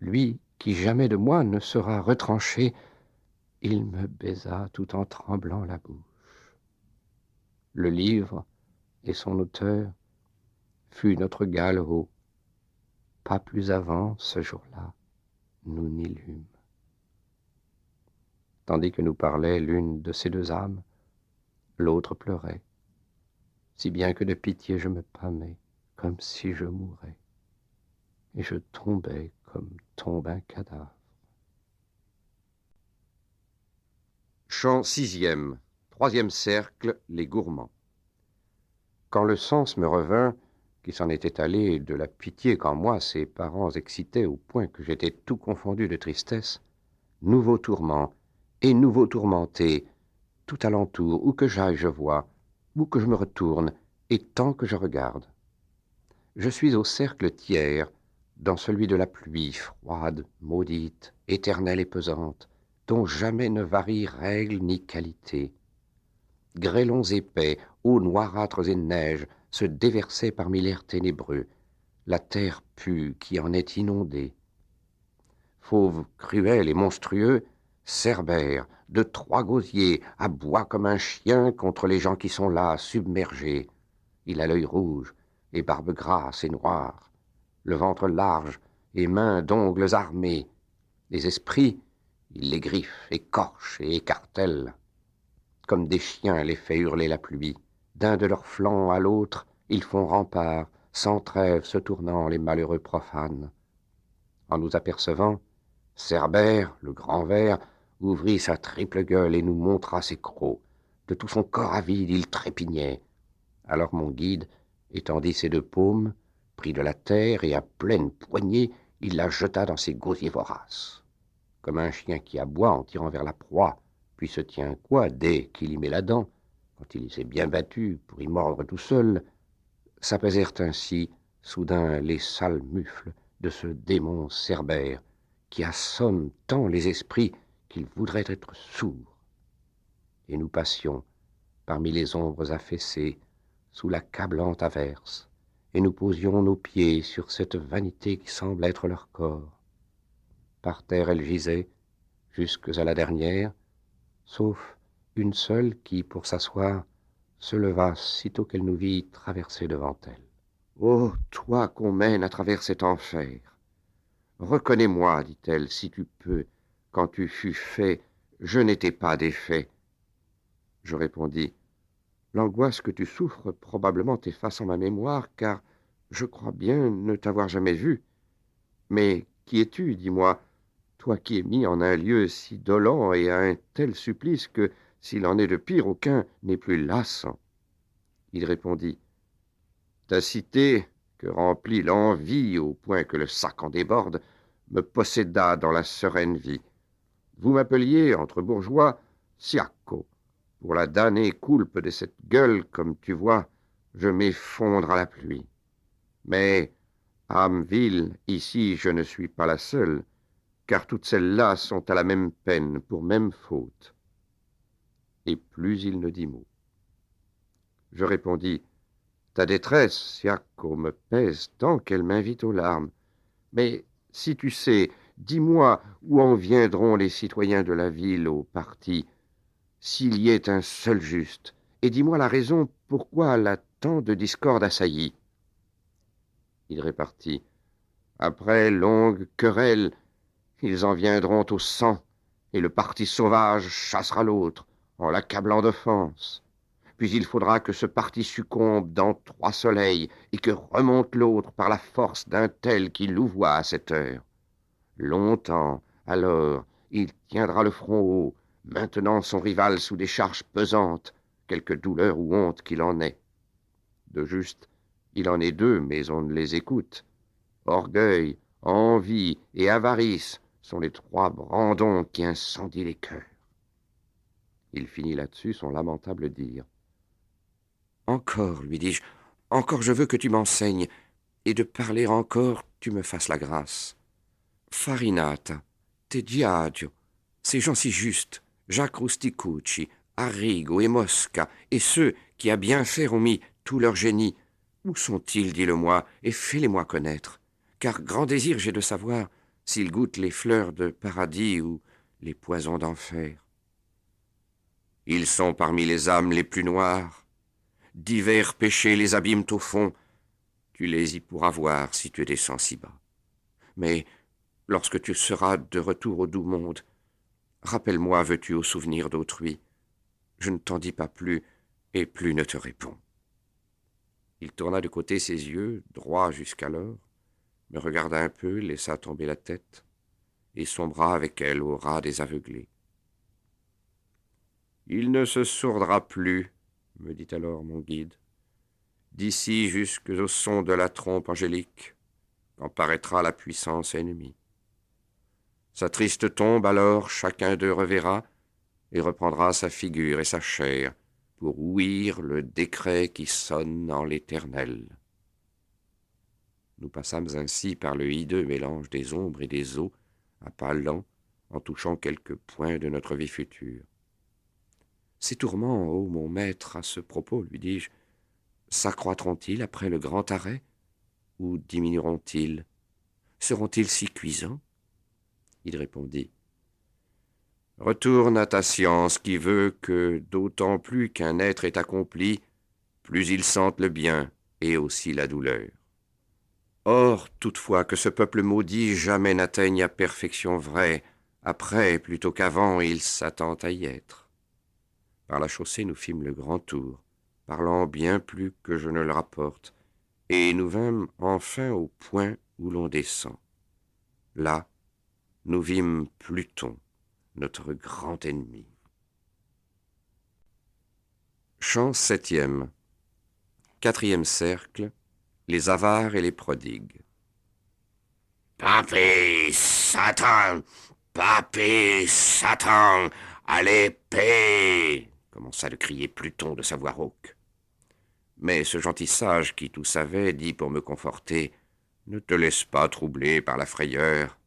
[SPEAKER 1] lui qui jamais de moi ne sera retranché, il me baisa tout en tremblant la bouche. Le livre et son auteur fut notre galop. Pas plus avant, ce jour-là, nous n'y lûmes. Tandis que nous parlait l'une de ces deux âmes, l'autre pleurait, si bien que de pitié je me pâmais, comme si je mourais, et je tombais comme tombe un cadavre. Chant sixième, troisième cercle, les gourmands. Quand le sens me revint, qui s'en était allé de la pitié qu'en moi ses parents excitaient au point que j'étais tout confondu de tristesse, nouveau tourment, et nouveau tourmenté, tout alentour, où que j'aille je vois, où que je me retourne, et tant que je regarde. Je suis au cercle tiers, dans celui de la pluie froide, maudite, éternelle et pesante, dont jamais ne varie règle ni qualité. Grêlons épais, eaux noirâtres et neiges se déversaient parmi l'air ténébreux, la terre pue qui en est inondée. Fauve cruel et monstrueux, Cerbère, de trois gosiers, aboie comme un chien contre les gens qui sont là, submergés. Il a l'œil rouge, et barbe grasse et noire, le ventre large et mains d'ongles armés. Les esprits, il les griffe, écorche et écartèle. Comme des chiens les fait hurler la pluie. D'un de leurs flancs à l'autre, ils font rempart, sans trêve se tournant les malheureux profanes. En nous apercevant, Cerbère, le grand ver, ouvrit sa triple gueule et nous montra ses crocs. De tout son corps avide, il trépignait. Alors mon guide étendit ses deux paumes, prit de la terre et à pleine poignée, il la jeta dans ses gosiers voraces. Comme un chien qui aboie en tirant vers la proie, puis se tient quoi dès qu'il y met la dent, quand il s'est bien battu pour y mordre tout seul, s'apaisèrent ainsi soudain les sales mufles de ce démon Cerbère qui assomme tant les esprits qu'ils voudraient être sourds. Et nous passions parmi les ombres affaissées sous l'accablante averse, et nous posions nos pieds sur cette vanité qui semble être leur corps. Par terre elles gisaient, jusques à la dernière, sauf une seule qui, pour s'asseoir, se leva sitôt qu'elle nous vit traverser devant elle. « Ô toi qu'on mène à travers cet enfer, reconnais-moi, dit-elle, si tu peux, quand tu fus fait, je n'étais pas défait. » Je répondis, « L'angoisse que tu souffres probablement t'efface en ma mémoire, car je crois bien ne t'avoir jamais vu. Mais qui es-tu, dis-moi, toi qui es mis en un lieu si dolent et à un tel supplice que, s'il en est de pire, aucun n'est plus lassant. » Il répondit, « Ta cité, que remplit l'envie au point que le sac en déborde, me posséda dans la sereine vie. Vous m'appeliez, entre bourgeois, Siacco. Pour la damnée coulpe de cette gueule, comme tu vois, je m'effondre à la pluie. Mais, âme vile, ici je ne suis pas la seule, car toutes celles-là sont à la même peine, pour même faute. » Et plus il ne dit mot. Je répondis, « Ta détresse, Siacco, me pèse tant qu'elle m'invite aux larmes. Mais si tu sais, dis-moi où en viendront les citoyens de la ville au parti, s'il y est un seul juste, et dis-moi la raison pourquoi la tant de discorde assaillit. » Il répartit, « Après longue querelle, ils en viendront au sang, et le parti sauvage chassera l'autre, en l'accablant d'offenses. Puis il faudra que ce parti succombe dans 3 soleils, et que remonte l'autre par la force d'un tel qui louvoie à cette heure. Longtemps, alors, il tiendra le front haut, maintenant son rival sous des charges pesantes, quelque douleur ou honte qu'il en ait. De juste, il en est 2, mais on ne les écoute. Orgueil, envie et avarice sont les 3 brandons qui incendient les cœurs. » Il finit là-dessus son lamentable dire. « Encore, lui dis-je, encore je veux que tu m'enseignes, et de parler encore, tu me fasses la grâce. Farinata, Te Diagio, ces gens si justes, Jacques Rusticucci, Arrigo et Mosca, et ceux qui à bien faire ont mis tout leur génie, où sont-ils, dis-le-moi, et fais-les-moi connaître, car grand désir j'ai de savoir s'ils goûtent les fleurs de paradis ou les poisons d'enfer. Ils sont parmi les âmes les plus noires, divers péchés les abîment au fond, tu les y pourras voir si tu descends si bas. Mais lorsque tu seras de retour au doux monde, rappelle-moi, veux-tu, au souvenir d'autrui. Je ne t'en dis pas plus, et plus ne te réponds. » Il tourna de côté ses yeux, droits jusqu'alors, me regarda un peu, laissa tomber la tête, et sombra avec elle au ras des aveuglés. « Il ne se sourdra plus, me dit alors mon guide, d'ici jusqu'au son de la trompe angélique, quand paraîtra la puissance ennemie. Sa triste tombe alors chacun d'eux reverra et reprendra sa figure et sa chair pour ouïr le décret qui sonne en l'éternel. » Nous passâmes ainsi par le hideux mélange des ombres et des eaux, à pas lents, en touchant quelques points de notre vie future. « Ces tourments, ô mon maître, à ce propos, lui dis-je, s'accroîtront-ils après le grand arrêt, ou diminueront-ils? Seront-ils si cuisants? » Il répondit, « Retourne à ta science qui veut que, d'autant plus qu'un être est accompli, plus il sente le bien et aussi la douleur. Or, toutefois, que ce peuple maudit jamais n'atteigne à perfection vraie, après, plutôt qu'avant, il s'attend à y être. » Par la chaussée, nous fîmes le grand tour, parlant bien plus que je ne le rapporte, et nous vînmes enfin au point où l'on descend. Là, nous vîmes Pluton, notre grand ennemi. Chant 7e. 4e cercle, les avares et les prodigues. Papé, Satan, à l'épée, commença de crier Pluton de sa voix rauque. Mais ce gentil sage qui tout savait dit pour me conforter « Ne te laisse pas troubler par la frayeur.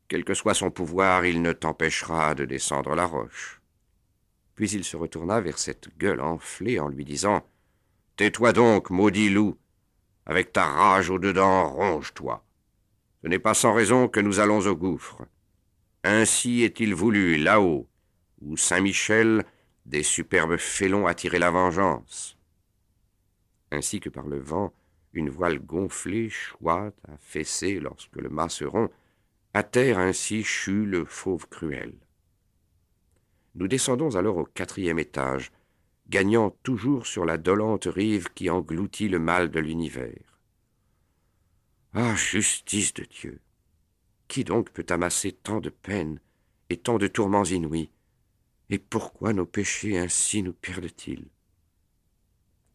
[SPEAKER 1] Quel que soit son pouvoir, il ne t'empêchera de descendre la roche. » Puis il se retourna vers cette gueule enflée en lui disant « Tais-toi donc, maudit loup. Avec ta rage au-dedans, ronge-toi. Ce n'est pas sans raison que nous allons au gouffre. Ainsi est-il voulu, là-haut, où Saint-Michel, des superbes félons attiraient la vengeance. » Ainsi que par le vent, une voile gonflée, choite, affaissée lorsque le mât se rompt, à terre ainsi chut le fauve cruel. Nous descendons alors au 4e étage, gagnant toujours sur la dolente rive qui engloutit le mal de l'univers. Ah, justice de Dieu! Qui donc peut amasser tant de peines et tant de tourments inouïs? Et pourquoi nos péchés ainsi nous perdent-ils?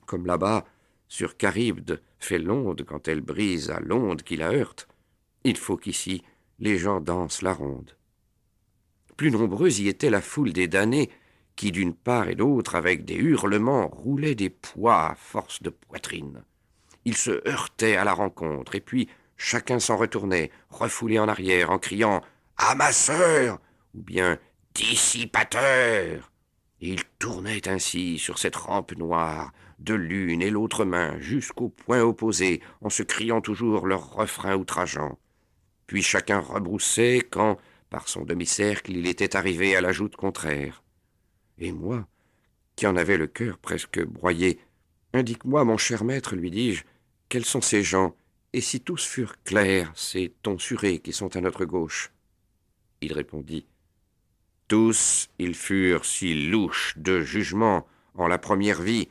[SPEAKER 1] Comme là-bas, sur Charybde fait l'onde quand elle brise à l'onde qui la heurte, il faut qu'ici les gens dansent la ronde. Plus nombreuse y était la foule des damnés qui, d'une part et d'autre, avec des hurlements, roulaient des poids à force de poitrine. Ils se heurtaient à la rencontre, et puis chacun s'en retournait, refoulé en arrière, en criant « Amasseur !» ou bien « Dissipateur !» Et ils tournaient ainsi sur cette rampe noire, de l'une et l'autre main, jusqu'au point opposé, en se criant toujours leur refrain outrageant. Puis chacun rebroussait quand, par son demi-cercle, il était arrivé à la joute contraire. Et moi, qui en avais le cœur presque broyé, « Indique-moi, mon cher maître, lui dis-je, quels sont ces gens, et si tous furent clairs, ces tonsurés qui sont à notre gauche ?» Il répondit, « Tous, ils furent si louches de jugement en la première vie,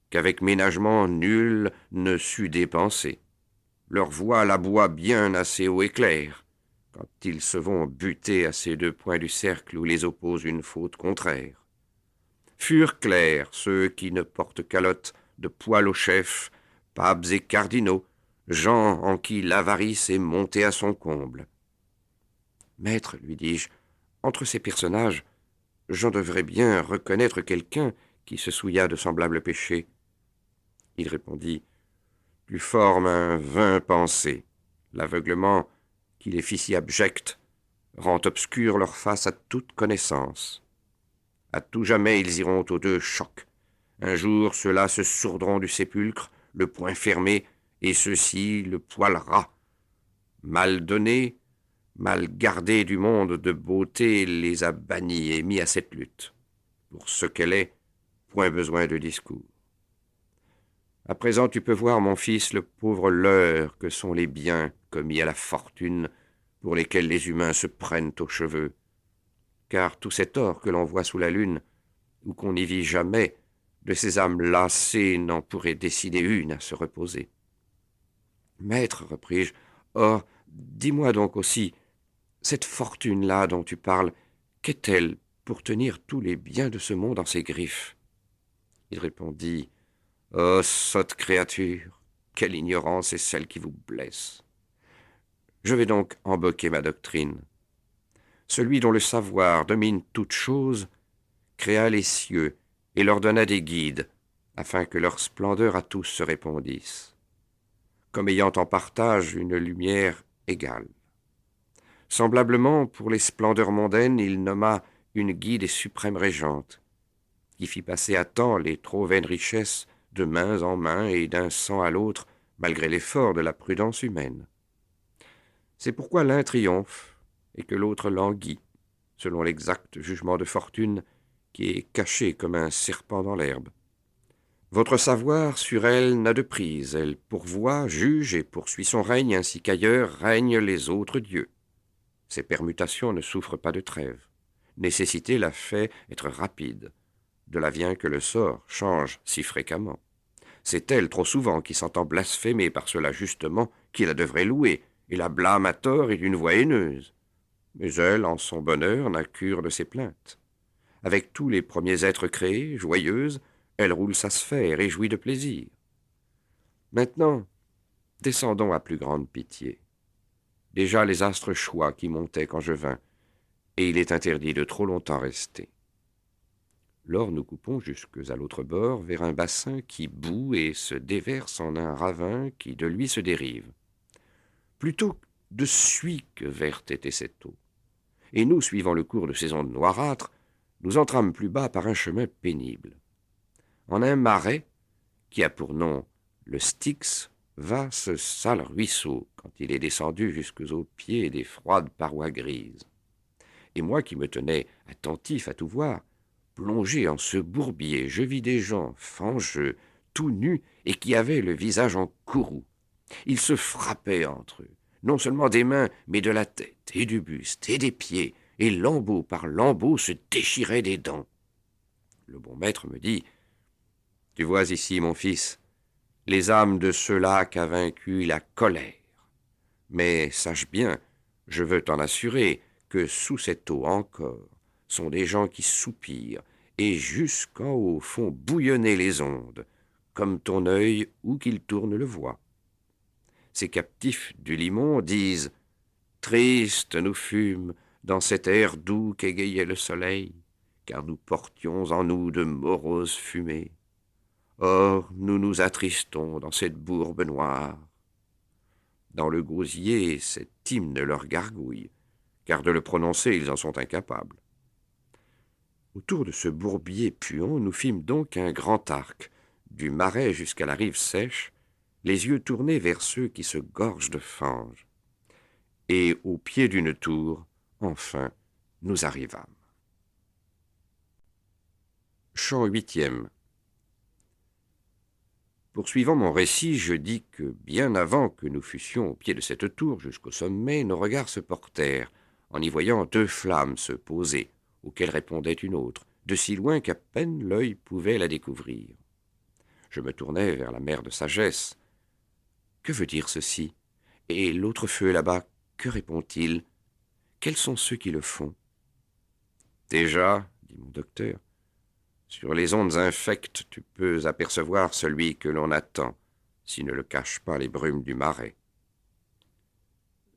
[SPEAKER 1] qu'avec ménagement nul ne sut dépenser. Leur voix l'aboie bien assez haut et clair, quand ils se vont buter à ces deux points du cercle où les oppose une faute contraire. Furent clairs ceux qui ne portent calotte de poil au chef, papes et cardinaux, gens en qui l'avarice est montée à son comble. Maître, lui dis-je, entre ces personnages, j'en devrais bien reconnaître quelqu'un qui se souilla de semblables péchés. Il répondit, « Tu formes un vain pensée. L'aveuglement qui les fit si abjects rend obscure leur face à toute connaissance. À tout jamais ils iront aux deux chocs. Un jour ceux-là se sourdront du sépulcre, le poing fermé, et ceux-ci le poil ras. Mal donné, mal gardé du monde de beauté les a bannis et mis à cette lutte. Pour ce qu'elle est, point besoin de discours. À présent, tu peux voir, mon fils, le pauvre leurre que sont les biens commis à la fortune pour lesquels les humains se prennent aux cheveux. Car tout cet or que l'on voit sous la lune, ou qu'on n'y vit jamais, de ces âmes lassées n'en pourrait décider une à se reposer. Maître, repris-je, or, dis-moi donc aussi, cette fortune-là dont tu parles, qu'est-elle pour tenir tous les biens de ce monde en ses griffes? Il répondit, « Oh, sotte créature, quelle ignorance est celle qui vous blesse. Je vais donc emboquer ma doctrine. Celui dont le savoir domine toute chose créa les cieux et leur donna des guides, afin que leur splendeur à tous se répandisse, comme ayant en partage une lumière égale. Semblablement, pour les splendeurs mondaines, il nomma une guide et suprême régente, qui fit passer à temps les trop vaines richesses de main en main et d'un sang à l'autre, malgré l'effort de la prudence humaine. C'est pourquoi l'un triomphe et que l'autre languit, selon l'exact jugement de fortune qui est caché comme un serpent dans l'herbe. Votre savoir sur elle n'a de prise, elle pourvoit, juge et poursuit son règne, ainsi qu'ailleurs règnent les autres dieux. Ces permutations ne souffrent pas de trêve. Nécessité la fait être rapide. De là vient que le sort change si fréquemment. C'est elle, trop souvent, qui s'entend blasphémer par cela justement qui la devrait louer, et la blâme à tort et d'une voix haineuse. Mais elle, en son bonheur, n'a cure de ses plaintes. Avec tous les premiers êtres créés, joyeuse, elle roule sa sphère et jouit de plaisir. Maintenant, descendons à plus grande pitié. Déjà les astres choix qui montaient quand je vins, et il est interdit de trop longtemps rester. Lors nous coupons jusques à l'autre bord vers un bassin qui bout et se déverse en un ravin qui de lui se dérive. Plutôt de suie que verte était cette eau. Et nous, suivant le cours de ces ondes noirâtres, nous entrâmes plus bas par un chemin pénible. En un marais, qui a pour nom le Styx, va ce sale ruisseau quand il est descendu jusqu'aux pieds des froides parois grises. Et moi qui me tenais attentif à tout voir, plongé en ce bourbier, je vis des gens fangeux, tout nus, et qui avaient le visage en courroux. Ils se frappaient entre eux, non seulement des mains, mais de la tête, et du buste, et des pieds, et lambeau par lambeau se déchiraient des dents. Le bon maître me dit, « Tu vois ici, mon fils, les âmes de ceux-là qu'a vaincu la colère. Mais sache bien, je veux t'en assurer, que sous cette eau encore sont des gens qui soupirent, et jusqu'en haut font bouillonner les ondes, comme ton œil où qu'il tourne le voit. Ces captifs du Limon disent « Tristes nous fûmes dans cet air doux qu'égayait le soleil, car nous portions en nous de moroses fumées. Or, nous nous attristons dans cette bourbe noire. » Dans le gosier, cet hymne leur gargouille, car de le prononcer, ils en sont incapables. Autour de ce bourbier puant, nous fîmes donc un grand arc, du marais jusqu'à la rive sèche, les yeux tournés vers ceux qui se gorgent de fange. Et au pied d'une tour, enfin, nous arrivâmes. Chant 8e. Poursuivant mon récit, je dis que bien avant que nous fussions au pied de cette tour jusqu'au sommet, nos regards se portèrent, en y voyant deux flammes se poser, auxquelles répondait une autre, de si loin qu'à peine l'œil pouvait la découvrir. Je me tournai vers la mère de sagesse. « Que veut dire ceci? Et l'autre feu là-bas, que répond-il? Quels sont ceux qui le font? » « Déjà, dit mon docteur, sur les ondes infectes, tu peux apercevoir celui que l'on attend, s'il ne le cache pas les brumes du marais. »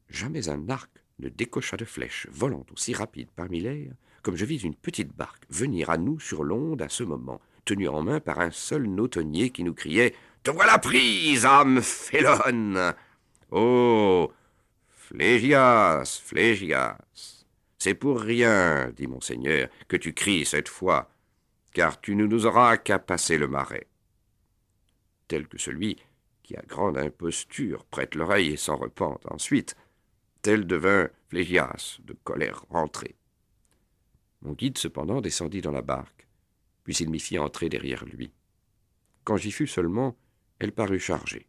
[SPEAKER 1] Jamais un arc ne décocha de flèche volant aussi rapide parmi l'air, comme je vis une petite barque venir à nous sur l'onde à ce moment, tenue en main par un seul nautonnier qui nous criait « Te voilà prise, âme félonne ! Oh, Phlégias, Phlégias, c'est pour rien, dit monseigneur, que tu cries cette fois, car tu ne nous auras qu'à passer le marais. » Tel que celui qui, à grande imposture, prête l'oreille et s'en repent ensuite, tel devint Phlégias, de colère rentrée. Mon guide, cependant, descendit dans la barque, puis il m'y fit entrer derrière lui. Quand j'y fus seulement, elle parut chargée.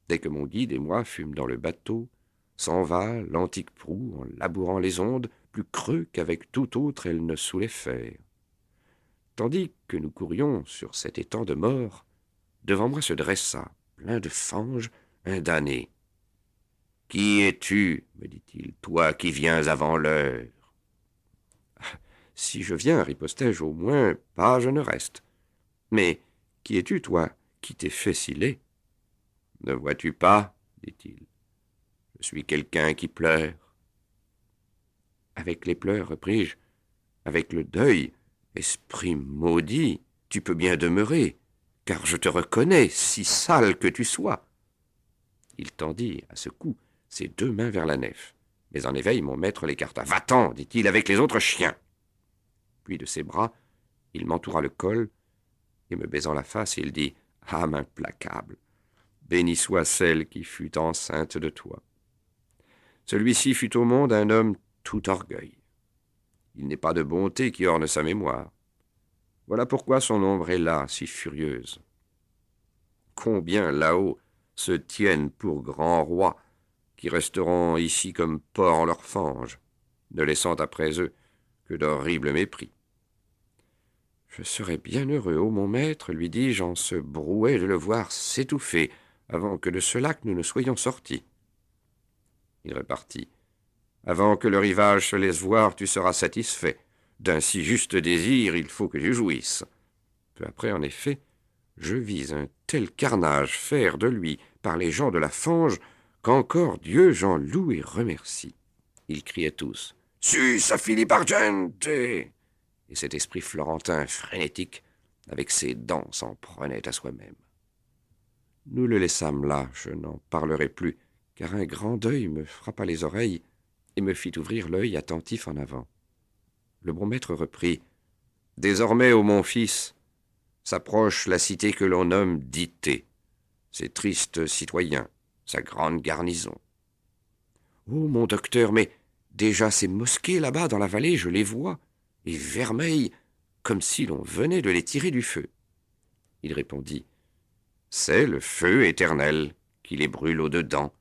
[SPEAKER 1] Dès que mon guide et moi fûmes dans le bateau, s'en va l'antique proue en labourant les ondes, plus creux qu'avec tout autre elle ne saoulait faire. Tandis que nous courions sur cet étang de mort, devant moi se dressa, plein de fange, un damné. « Qui es-tu, me dit-il, toi qui viens avant l'heure ?»« Si je viens, ripostai-je, au moins, pas je ne reste. Mais qui es-tu, toi, qui t'es fait si laid ?»« Ne vois-tu pas, dit-il, je suis quelqu'un qui pleure. » « Avec les pleurs, repris-je, avec le deuil, esprit maudit, tu peux bien demeurer, car je te reconnais, si sale que tu sois. » Il tendit, à ce coup, ses deux mains vers la nef. Mais en éveil, mon maître l'écarta. « Va-t'en, dit-il, avec les autres chiens. » Puis de ses bras, il m'entoura le col, et me baisant la face, il dit « Âme implacable, béni soit celle qui fut enceinte de toi. » Celui-ci fut au monde un homme tout orgueil. Il n'est pas de bonté qui orne sa mémoire. Voilà pourquoi son ombre est là, si furieuse. Combien là-haut se tiennent pour grands rois, qui resteront ici comme porcs en leur fange, ne laissant après eux que d'horribles mépris. Je serais bien heureux, ô mon maître, lui dis-je en ce brouet, de le voir s'étouffer avant que de ce lac nous ne soyons sortis. Il repartit. Avant que le rivage se laisse voir, tu seras satisfait. D'un si juste désir, il faut que tu jouisses. Peu après, en effet, je vis un tel carnage faire de lui par les gens de la fange qu'encore Dieu j'en loue et remercie. Ils criaient tous « Sus a Philippe Argente !» et cet esprit florentin frénétique, avec ses dents, s'en prenait à soi-même. Nous le laissâmes là, je n'en parlerai plus, car un grand deuil me frappa les oreilles et me fit ouvrir l'œil attentif en avant. Le bon maître reprit. « Désormais, ô mon fils, s'approche la cité que l'on nomme d'Ité, ses tristes citoyens, sa grande garnison. Oh, mon docteur, mais déjà ces mosquées là-bas dans la vallée, je les vois, et vermeilles, comme si l'on venait de les tirer du feu. » Il répondit. « C'est le feu éternel qui les brûle au-dedans,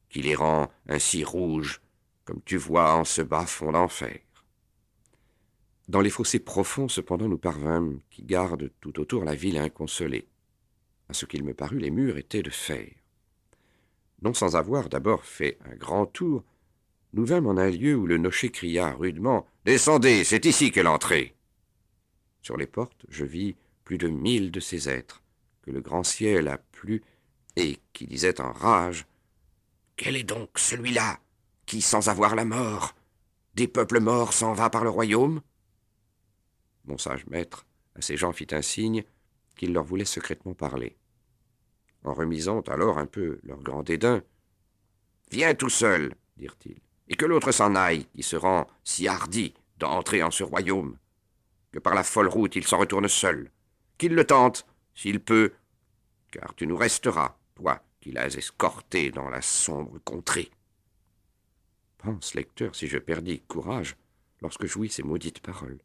[SPEAKER 1] qui les rend ainsi rouges, comme tu vois en ce bas fond d'enfer. » Dans les fossés profonds, cependant, nous parvînmes, qui gardent tout autour la ville inconsolée. À ce qu'il me parut, les murs étaient de fer. Non sans avoir d'abord fait un grand tour, nous vînmes en un lieu où le nocher cria rudement « Descendez, c'est ici qu'est l'entrée !» Sur les portes, je vis plus de 1000 de ces êtres, que le grand ciel a plu, et qui disaient en rage « Quel est donc celui-là qui, sans avoir la mort, des peuples morts s'en va par le royaume ?» Mon sage maître à ces gens fit un signe qu'il leur voulait secrètement parler. En remisant alors un peu leur grand dédain, « Viens tout seul, dirent-ils, et que l'autre s'en aille, qui se rend si hardi d'entrer en ce royaume, que par la folle route il s'en retourne seul, qu'il le tente, s'il peut, car tu nous resteras, toi qui l'as escorté dans la sombre contrée. » Pense, lecteur, si je perdis courage lorsque j'ouïs ces maudites paroles.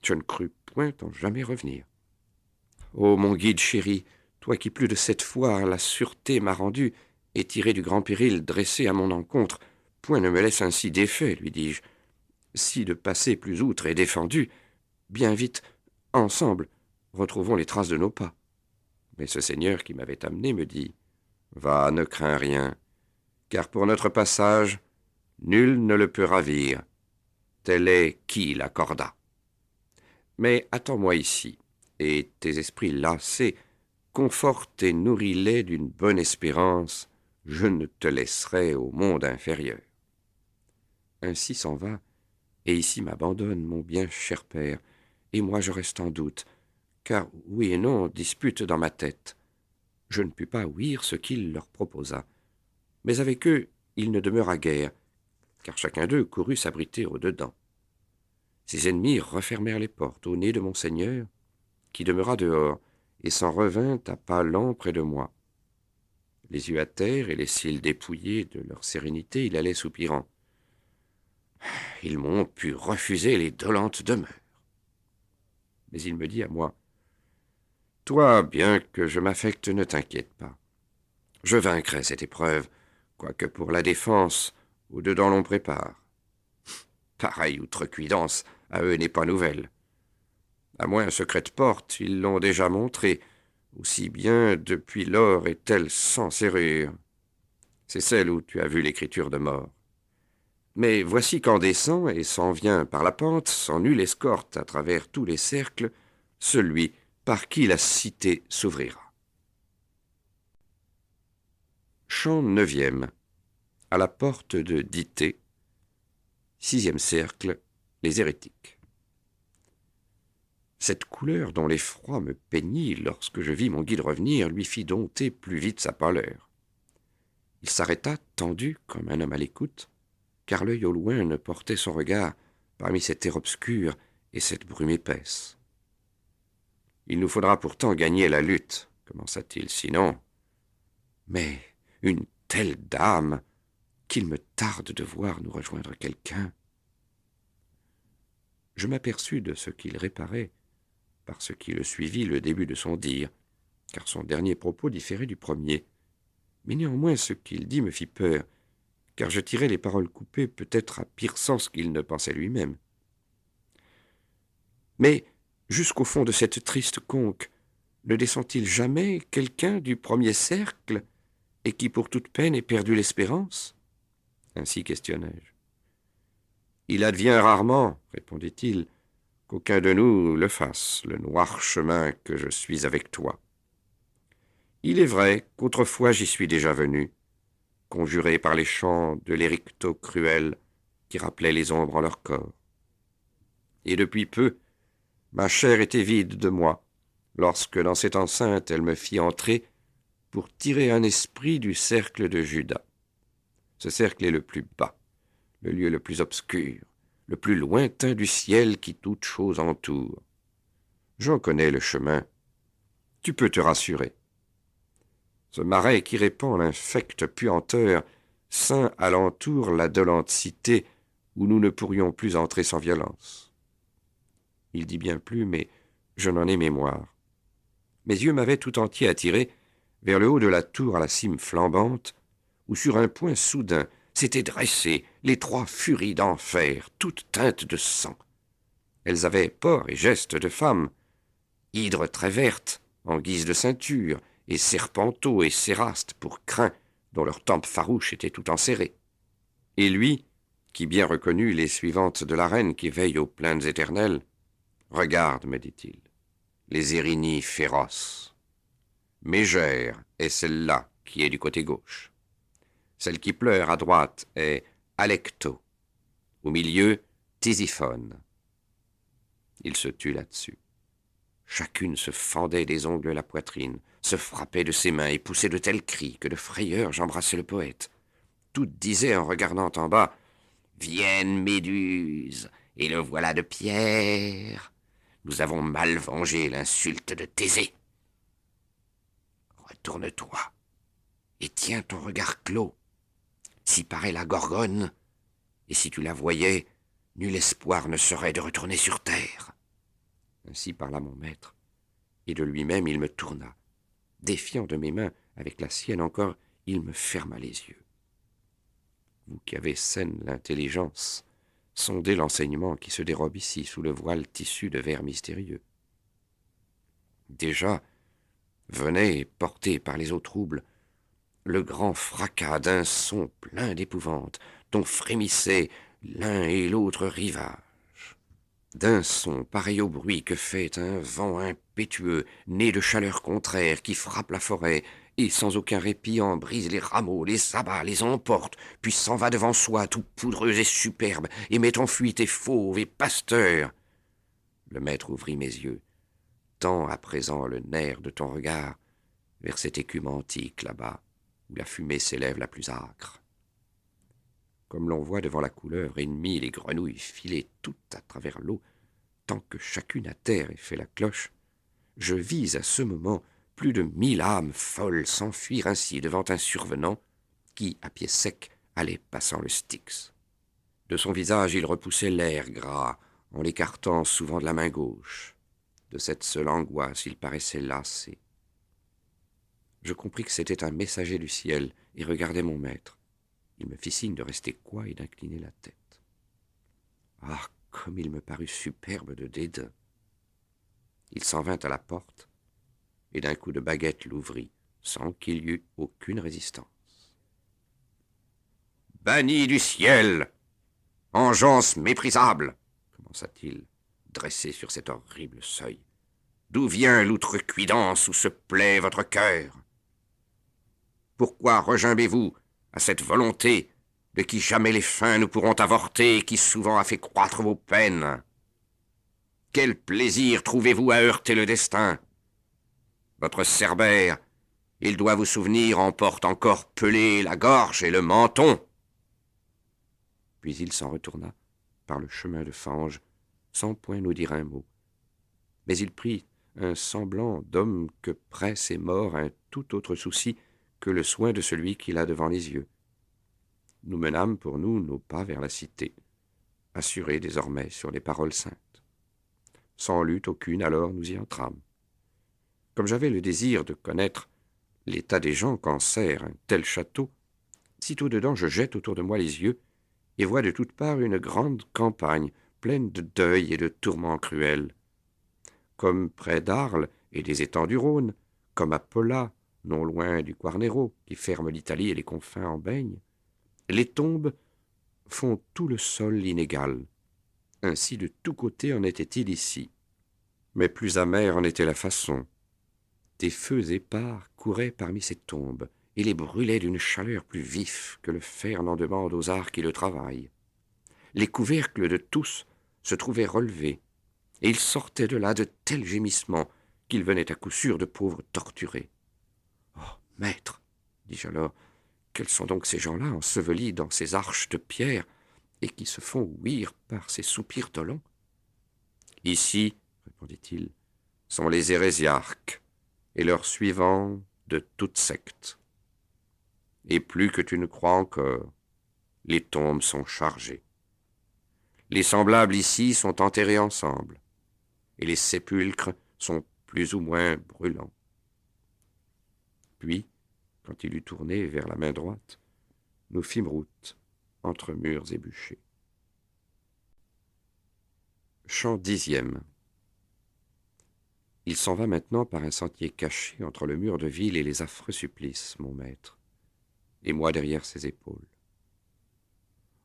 [SPEAKER 1] Je ne crus point en jamais revenir. Ô mon guide chéri, toi qui plus de 7 fois la sûreté m'as rendu et tiré du grand péril dressé à mon encontre, point ne me laisse ainsi défait, lui dis-je. Si de passer plus outre est défendu, bien vite, ensemble, retrouvons les traces de nos pas. Mais ce seigneur qui m'avait amené me dit « Va, ne crains rien, car pour notre passage, nul ne le peut ravir. Tel est qui l'accorda. Mais attends-moi ici, et tes esprits lassés, conforte et nourris-les d'une bonne espérance, je ne te laisserai au monde inférieur. » Ainsi s'en va, et ici m'abandonne mon bien cher père, et moi je reste en doute, car oui et non disputent dans ma tête. Je ne pus pas ouïr ce qu'il leur proposa, mais avec eux il ne demeura guère, car chacun d'eux courut s'abriter au-dedans. Ses ennemis refermèrent les portes au nez de mon seigneur, qui demeura dehors, et s'en revint à pas lents près de moi. Les yeux à terre et les cils dépouillés de leur sérénité, il allait soupirant. « Ils m'ont pu refuser les dolentes demeures. » Mais il me dit à moi, « Toi, bien que je m'affecte, ne t'inquiète pas. Je vaincrai cette épreuve, quoique pour la défense, au-dedans l'on prépare. Pareille outrecuidance, à eux n'est pas nouvelle. À moins secrète porte, ils l'ont déjà montré, aussi bien depuis lors est-elle sans serrure. C'est celle où tu as vu l'écriture de mort. Mais voici qu'en descend et s'en vient par la pente, sans nulle escorte à travers tous les cercles, celui par qui la cité s'ouvrira. Chant 9e. À la porte de Dité, 6e cercle, les hérétiques. Cette couleur dont l'effroi me peignit lorsque je vis mon guide revenir lui fit dompter plus vite sa pâleur. Il s'arrêta, tendu comme un homme à l'écoute, car l'œil au loin ne portait son regard parmi cette terre obscure et cette brume épaisse. « Il nous faudra pourtant gagner la lutte, commença-t-il, sinon... Mais une telle dame, qu'il me tarde de voir nous rejoindre quelqu'un. » Je m'aperçus de ce qu'il réparait, parce qu'il suivit le début de son dire, car son dernier propos différait du premier. Mais néanmoins ce qu'il dit me fit peur, car je tirais les paroles coupées peut-être à pire sens qu'il ne pensait lui-même. Mais jusqu'au fond de cette triste conque, ne descend-il jamais quelqu'un du premier cercle, et qui pour toute peine ait perdu l'espérance ? Ainsi questionnai-je. Il advient rarement, répondit-il, qu'aucun de nous le fasse, le noir chemin que je suis avec toi. Il est vrai qu'autrefois j'y suis déjà venu, conjuré par les chants de l'éricto cruel qui rappelaient les ombres en leur corps. Et depuis peu, Ma chair était vide de moi, lorsque dans cette enceinte elle me fit entrer pour tirer un esprit du cercle de Judas. Ce cercle est le plus bas, le lieu le plus obscur, le plus lointain du ciel qui toute chose entoure. J'en connais le chemin. Tu peux te rassurer. Ce marais qui répand l'infecte puanteur ceint alentour la dolente cité où nous ne pourrions plus entrer sans violence. Il dit bien plus, mais je n'en ai mémoire. Mes yeux m'avaient tout entier attiré vers le haut de la tour à la cime flambante, où sur un point soudain s'étaient dressées les trois furies d'enfer, toutes teintes de sang. Elles avaient port et geste de femmes, hydres très vertes, en guise de ceinture, et serpenteaux et cérastes pour crins, dont leurs tempes farouches étaient tout enserrées. Et lui, qui bien reconnut les suivantes de la reine qui veille aux plaines éternelles, « Regarde, me dit-il, les Érinies féroces. Mégère est celle-là qui est du côté gauche. Celle qui pleure à droite est Alecto. Au milieu, Tisiphone. » Il se tut là-dessus. Chacune se fendait des ongles la poitrine, se frappait de ses mains et poussait de tels cris que de frayeur j'embrassai le poète. Toutes disaient en regardant en bas « Vienne, Méduse, et le voilà de pierre. Nous avons mal vengé l'insulte de Thésée. Retourne-toi et tiens ton regard clos. Si paraît la Gorgone, et si tu la voyais, nul espoir ne serait de retourner sur terre. » Ainsi parla mon maître, et de lui-même il me tourna. Défiant de mes mains, avec la sienne encore, il me ferma les yeux. Vous qui avez saine l'intelligence, sondez l'enseignement qui se dérobe ici sous le voile tissu de vers mystérieux. Déjà, venait, porté par les eaux troubles, le grand fracas d'un son plein d'épouvante, dont frémissaient l'un et l'autre rivage. D'un son pareil au bruit que fait un vent impétueux, né de chaleur contraire, qui frappe la forêt, et sans aucun répit en brise les rameaux, les abat, les emporte, puis s'en va devant soi, tout poudreux et superbe, et met en fuite et fauve et pasteur. Le maître ouvrit mes yeux, tend à présent le nerf de ton regard vers cette écume antique là-bas, où la fumée s'élève la plus âcre. Comme l'on voit devant la couleur ennemie les grenouilles filer toutes à travers l'eau, tant que chacune à terre ait fait la cloche, je vis à ce moment plus de 1000 âmes folles s'enfuir ainsi devant un survenant qui, à pied sec, allait passant le Styx. De son visage il repoussait l'air gras, en l'écartant souvent de la main gauche. De cette seule angoisse il paraissait lassé. Je compris que c'était un messager du ciel et regardai mon maître. Il me fit signe de rester coi et d'incliner la tête. Ah, comme il me parut superbe de dédain. Il s'en vint à la porte, et d'un coup de baguette l'ouvrit, sans qu'il y eût aucune résistance. « Banni du ciel, engeance méprisable !» commença-t-il, dressé sur cet horrible seuil. « D'où vient l'outrecuidance où se plaît votre cœur? Pourquoi regimbez-vous à cette volonté de qui jamais les fins ne pourront avorter et qui souvent a fait croître vos peines? Quel plaisir trouvez-vous à heurter le destin? Votre Cerbère, il doit vous souvenir, en porte encore pelé la gorge et le menton. » Puis il s'en retourna par le chemin de fange, sans point nous dire un mot. Mais il prit un semblant d'homme que presse et mord un tout autre souci que le soin de celui qu'il a devant les yeux. Nous menâmes pour nous nos pas vers la cité, assurés désormais sur les paroles saintes. Sans lutte aucune, alors nous y entrâmes. Comme j'avais le désir de connaître l'état des gens qu'ensert un tel château, sitôt dedans je jette autour de moi les yeux et vois de toutes parts une grande campagne pleine de deuil et de tourments cruels. Comme près d'Arles et des étangs du Rhône, comme à Pola, non loin du Quarnero, qui ferme l'Italie et les confins en baigne, les tombes font tout le sol inégal. Ainsi de tous côtés en était-il ici. Mais plus amère en était la façon. Des feux épars couraient parmi ces tombes, et les brûlaient d'une chaleur plus vif que le fer n'en demande aux arts qui le travaillent. Les couvercles de tous se trouvaient relevés, et il sortait de là de tels gémissements qu'il venait à coup sûr de pauvres torturés. « Oh, maître, dis-je alors, quels sont donc ces gens-là ensevelis dans ces arches de pierre et qui se font ouïr par ces soupirs dolents ?»« Ici, répondit-il, sont les hérésiarques et leurs suivants de toute secte. Et plus que tu ne crois encore, les tombes sont chargées. Les semblables ici sont enterrés ensemble, et les sépulcres sont plus ou moins brûlants. » Puis, quand il eut tourné vers la main droite, nous fîmes route entre murs et bûchers. Chant 10e. Il s'en va maintenant par un sentier caché entre le mur de ville et les affreux supplices, mon maître, et moi derrière ses épaules.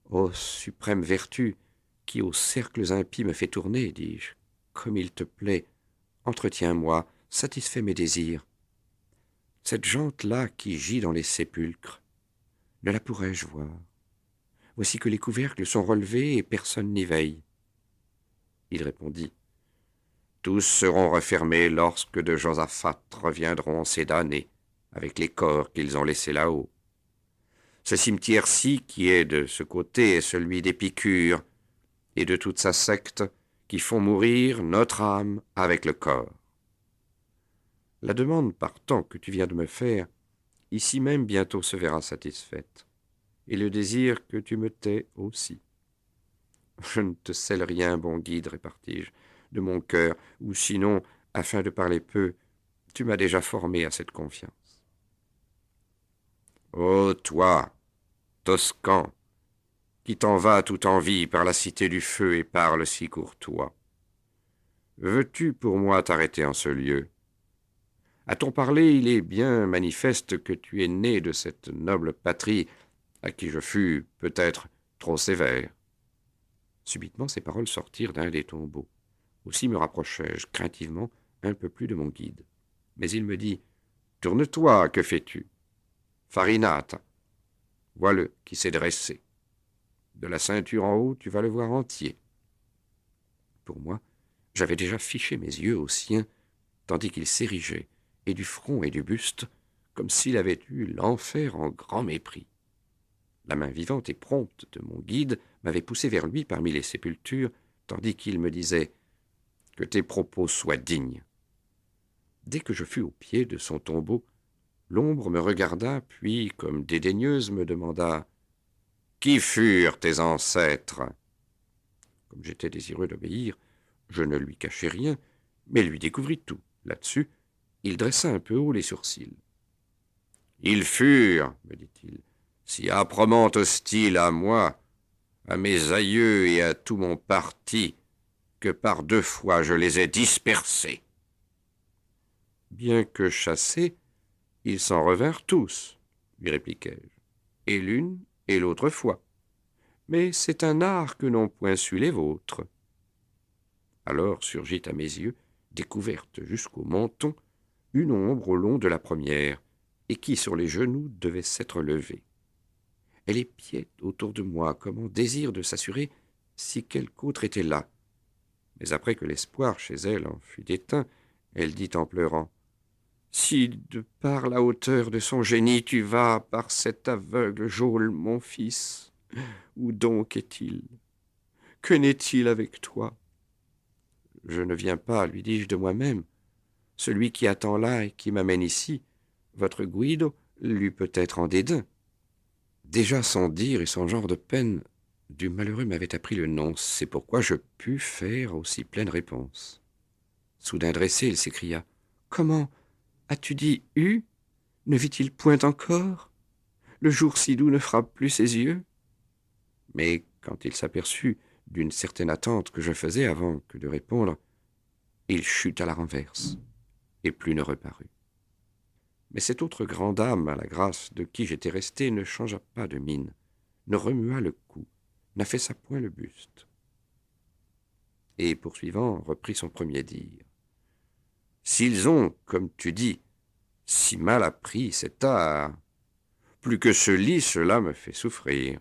[SPEAKER 1] Ô suprême vertu, qui aux cercles impies me fait tourner, dis-je, comme il te plaît, entretiens-moi, satisfais mes désirs. Cette jante-là qui gît dans les sépulcres, ne la pourrais-je voir? Voici que les couvercles sont relevés et personne n'y veille. Il répondit, tous seront refermés lorsque de Josaphat reviendront ces damnés, avec les corps qu'ils ont laissés là-haut. Ce cimetière-ci, qui est de ce côté, est celui d'Épicure, et de toute sa secte, qui font mourir notre âme avec le corps. La demande partant que tu viens de me faire, ici même bientôt se verra satisfaite, et le désir que tu me tais aussi. Je ne te cèle rien, bon guide, répartis-je, de mon cœur, ou sinon, afin de parler peu, tu m'as déjà formé à cette confiance. Ô toi, Toscan, qui t'en vas tout en vie par la cité du feu et parle si courtois, veux-tu pour moi t'arrêter en ce lieu? À ton parler, il est bien manifeste que tu es né de cette noble patrie à qui je fus peut-être trop sévère. Subitement, ces paroles sortirent d'un des tombeaux. Aussi me rapprochai-je craintivement un peu plus de mon guide. Mais il me dit, « Tourne-toi, que fais-tu? Farinata, voilà qui s'est dressé. De la ceinture en haut, tu vas le voir entier. » Pour moi, j'avais déjà fiché mes yeux aux siens, tandis qu'il s'érigeait, et du front et du buste, comme s'il avait eu l'enfer en grand mépris. La main vivante et prompte de mon guide m'avait poussé vers lui parmi les sépultures, tandis qu'il me disait « Que tes propos soient dignes. » Dès que je fus au pied de son tombeau, l'ombre me regarda, puis, comme dédaigneuse, me demanda « Qui furent tes ancêtres ?» Comme j'étais désireux d'obéir, je ne lui cachai rien, mais lui découvris tout. Là-dessus, il dressa un peu haut les sourcils. « Ils furent, me dit-il, si âprement hostiles à moi, à mes aïeux et à tout mon parti, que par 2 fois je les ai dispersés. » Bien que chassés, ils s'en revinrent tous, lui répliquai-je, et l'une et l'autre fois. Mais c'est un art que n'ont point su les vôtres. Alors surgit à mes yeux, découverte jusqu'au menton, une ombre au long de la première, et qui sur les genoux devait s'être levée. Elle épiait autour de moi comme en désir de s'assurer si quelque autre était là. Mais après que l'espoir chez elle en fut éteint, elle dit en pleurant « Si de par la hauteur de son génie tu vas par cet aveugle geôle, mon fils, où donc est-il? Que n'est-il avec toi? » « Je ne viens pas, lui dis-je de moi-même. Celui qui attend là et qui m'amène ici, votre Guido, l'eût peut-être en dédain. » Déjà son dire et son genre de peine du malheureux m'avaient appris le nom, c'est pourquoi je pus faire aussi pleine réponse. Soudain dressé, il s'écria « Comment? As-tu dit « eu » Ne vit-il point encore? Le jour si doux ne frappe plus ses yeux? » Mais quand il s'aperçut d'une certaine attente que je faisais avant que de répondre, il chut à la renverse, et plus ne reparut. Mais cette autre grande âme à la grâce de qui j'étais resté ne changea pas de mine, ne remua le cou, n'affaissa point le buste. Et poursuivant, reprit son premier dire. « S'ils ont, comme tu dis, si mal appris cet art, plus que ce lit, cela me fait souffrir.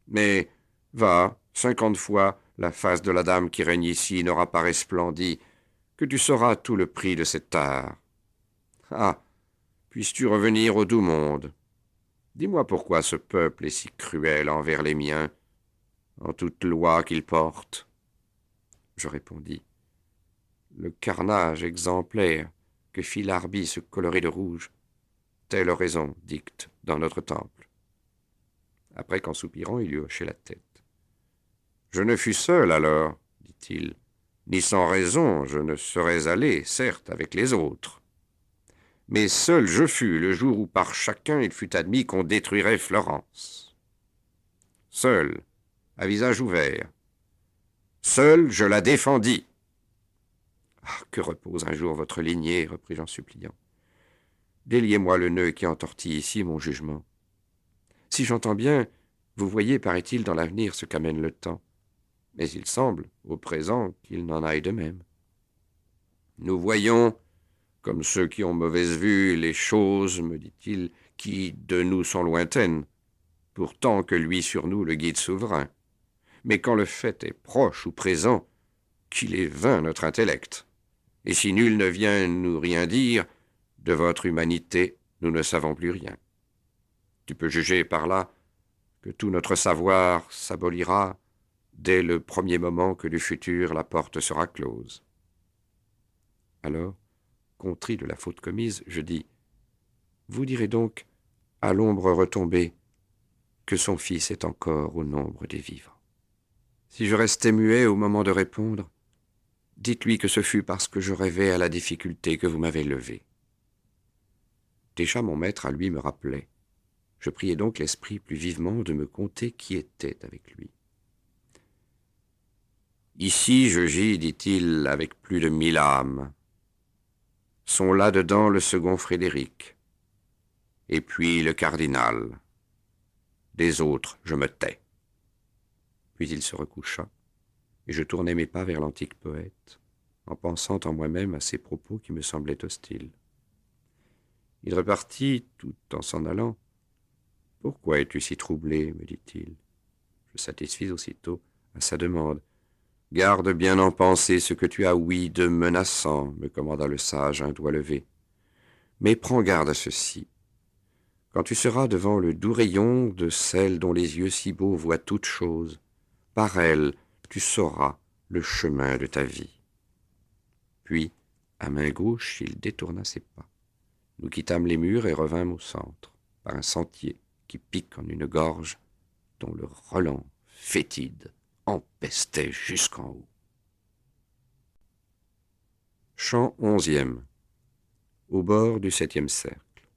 [SPEAKER 1] Mais va, 50 fois, la face de la dame qui règne ici n'aura pas resplendi, que tu sauras tout le prix de cet art. Ah, puisses-tu revenir au doux monde? Dis-moi pourquoi ce peuple est si cruel envers les miens, en toute loi qu'il porte. Je répondis. Le carnage exemplaire que fit l'Arbis coloré de rouge, telle raison dicte dans notre temple. Après qu'en soupirant, il eut hoché la tête. Je ne fus seul alors, dit-il, ni sans raison je ne serais allé, certes, avec les autres. Mais seul je fus le jour où par chacun il fut admis qu'on détruirait Florence. Seul, à visage ouvert. Seul je la défendis. Ah, que repose un jour votre lignée, repris-je en suppliant. Déliez-moi le nœud qui entortille ici mon jugement. Si j'entends bien, vous voyez, paraît-il, dans l'avenir ce qu'amène le temps. Mais il semble, au présent, qu'il n'en aille de même. Nous voyons, comme ceux qui ont mauvaise vue, les choses, me dit-il, qui de nous sont lointaines, pourtant que lui sur nous le guide souverain. Mais quand le fait est proche ou présent, qu'il est vain notre intellect. Et si nul ne vient nous rien dire, de votre humanité, nous ne savons plus rien. Tu peux juger par là que tout notre savoir s'abolira dès le premier moment que du futur la porte sera close. Alors, contrit de la faute commise, je dis, vous direz donc, à l'ombre retombée, que son fils est encore au nombre des vivants. Si je restais muet au moment de répondre, dites-lui que ce fut parce que je rêvais à la difficulté que vous m'avez levée. Déjà mon maître à lui me rappelait. Je priai donc l'esprit plus vivement de me conter qui était avec lui. Ici je gis, dit-il, avec plus de 1000 âmes. Sont là-dedans le second Frédéric, et puis le cardinal. Des autres, je me tais. Puis il se recoucha, et je tournai mes pas vers l'antique poète, en pensant en moi-même à ses propos qui me semblaient hostiles. Il repartit, tout en s'en allant. « Pourquoi es-tu si troublé ?» me dit-il. Je satisfis aussitôt à sa demande. « Garde bien en penser ce que tu as ouï de menaçant, » me commanda le sage, un doigt levé. « Mais prends garde à ceci. Quand tu seras devant le doux rayon de celle dont les yeux si beaux voient toutes choses, par elle tu sauras le chemin de ta vie. » Puis, à main gauche, il détourna ses pas. Nous quittâmes les murs et revînmes au centre, par un sentier qui pique en une gorge dont le relent fétide empestait jusqu'en haut. Chant 11e. Au bord du 7e cercle.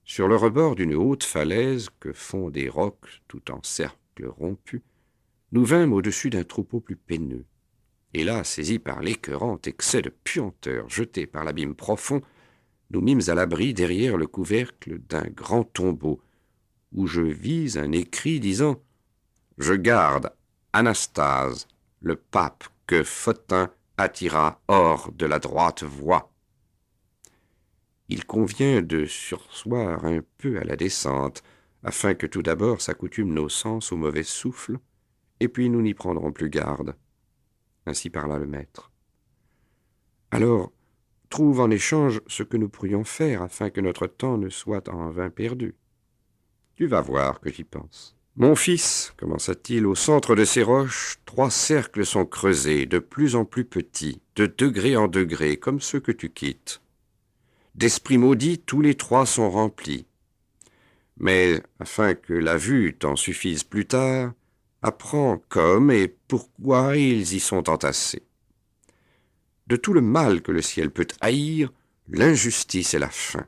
[SPEAKER 1] Sur le rebord d'une haute falaise que font des rocs tout en cercle rompu, nous vînmes au-dessus d'un troupeau plus peineux. Et là, saisis par l'écœurant excès de puanteur jeté par l'abîme profond, nous mîmes à l'abri derrière le couvercle d'un grand tombeau, où je vis un écrit disant « Je garde Anastase, le pape que Photin attira hors de la droite voie. Il convient de surseoir un peu à la descente, afin que tout d'abord s'accoutument nos sens au mauvais souffle, et puis nous n'y prendrons plus garde. » Ainsi parla le maître. Alors, trouve en échange ce que nous pourrions faire afin que notre temps ne soit en vain perdu. Tu vas voir que j'y pense. Mon fils, commença-t-il, au centre de ces roches, 3 cercles sont creusés, de plus en plus petits, de degré en degré, comme ceux que tu quittes. D'esprits maudits, tous les 3 sont remplis. Mais, afin que la vue t'en suffise plus tard, apprends comme et pourquoi ils y sont entassés. De tout le mal que le ciel peut haïr, l'injustice est la fin.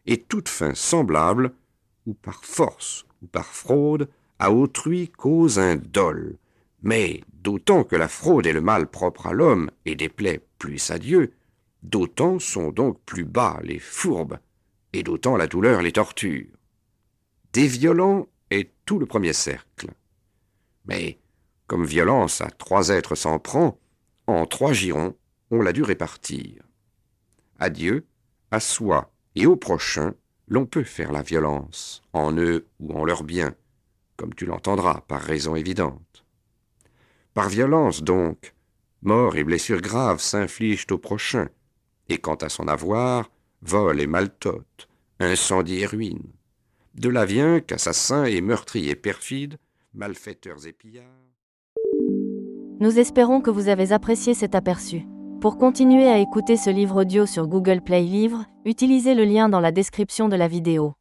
[SPEAKER 1] Et toute fin semblable, ou par force ou par fraude, à autrui cause un dol. Mais d'autant que la fraude est le mal propre à l'homme et déplaît plus à Dieu, d'autant sont donc plus bas les fourbes, et d'autant la douleur les torture. Des violents est tout le premier cercle. Mais, comme violence à 3 êtres s'en prend, en 3 girons, on l'a dû répartir. À Dieu, à soi et au prochain, l'on peut faire la violence, en eux ou en leurs biens, comme tu l'entendras, par raison évidente. Par violence, donc, mort et blessures graves s'infligent au prochain, et quant à son avoir, vol et maltote, incendie et ruine. De là vient qu'assassins et meurtriers perfides, malfaiteurs et pillards...
[SPEAKER 2] Nous espérons que vous avez apprécié cet aperçu. Pour continuer à écouter ce livre audio sur Google Play Livres, utilisez le lien dans la description de la vidéo.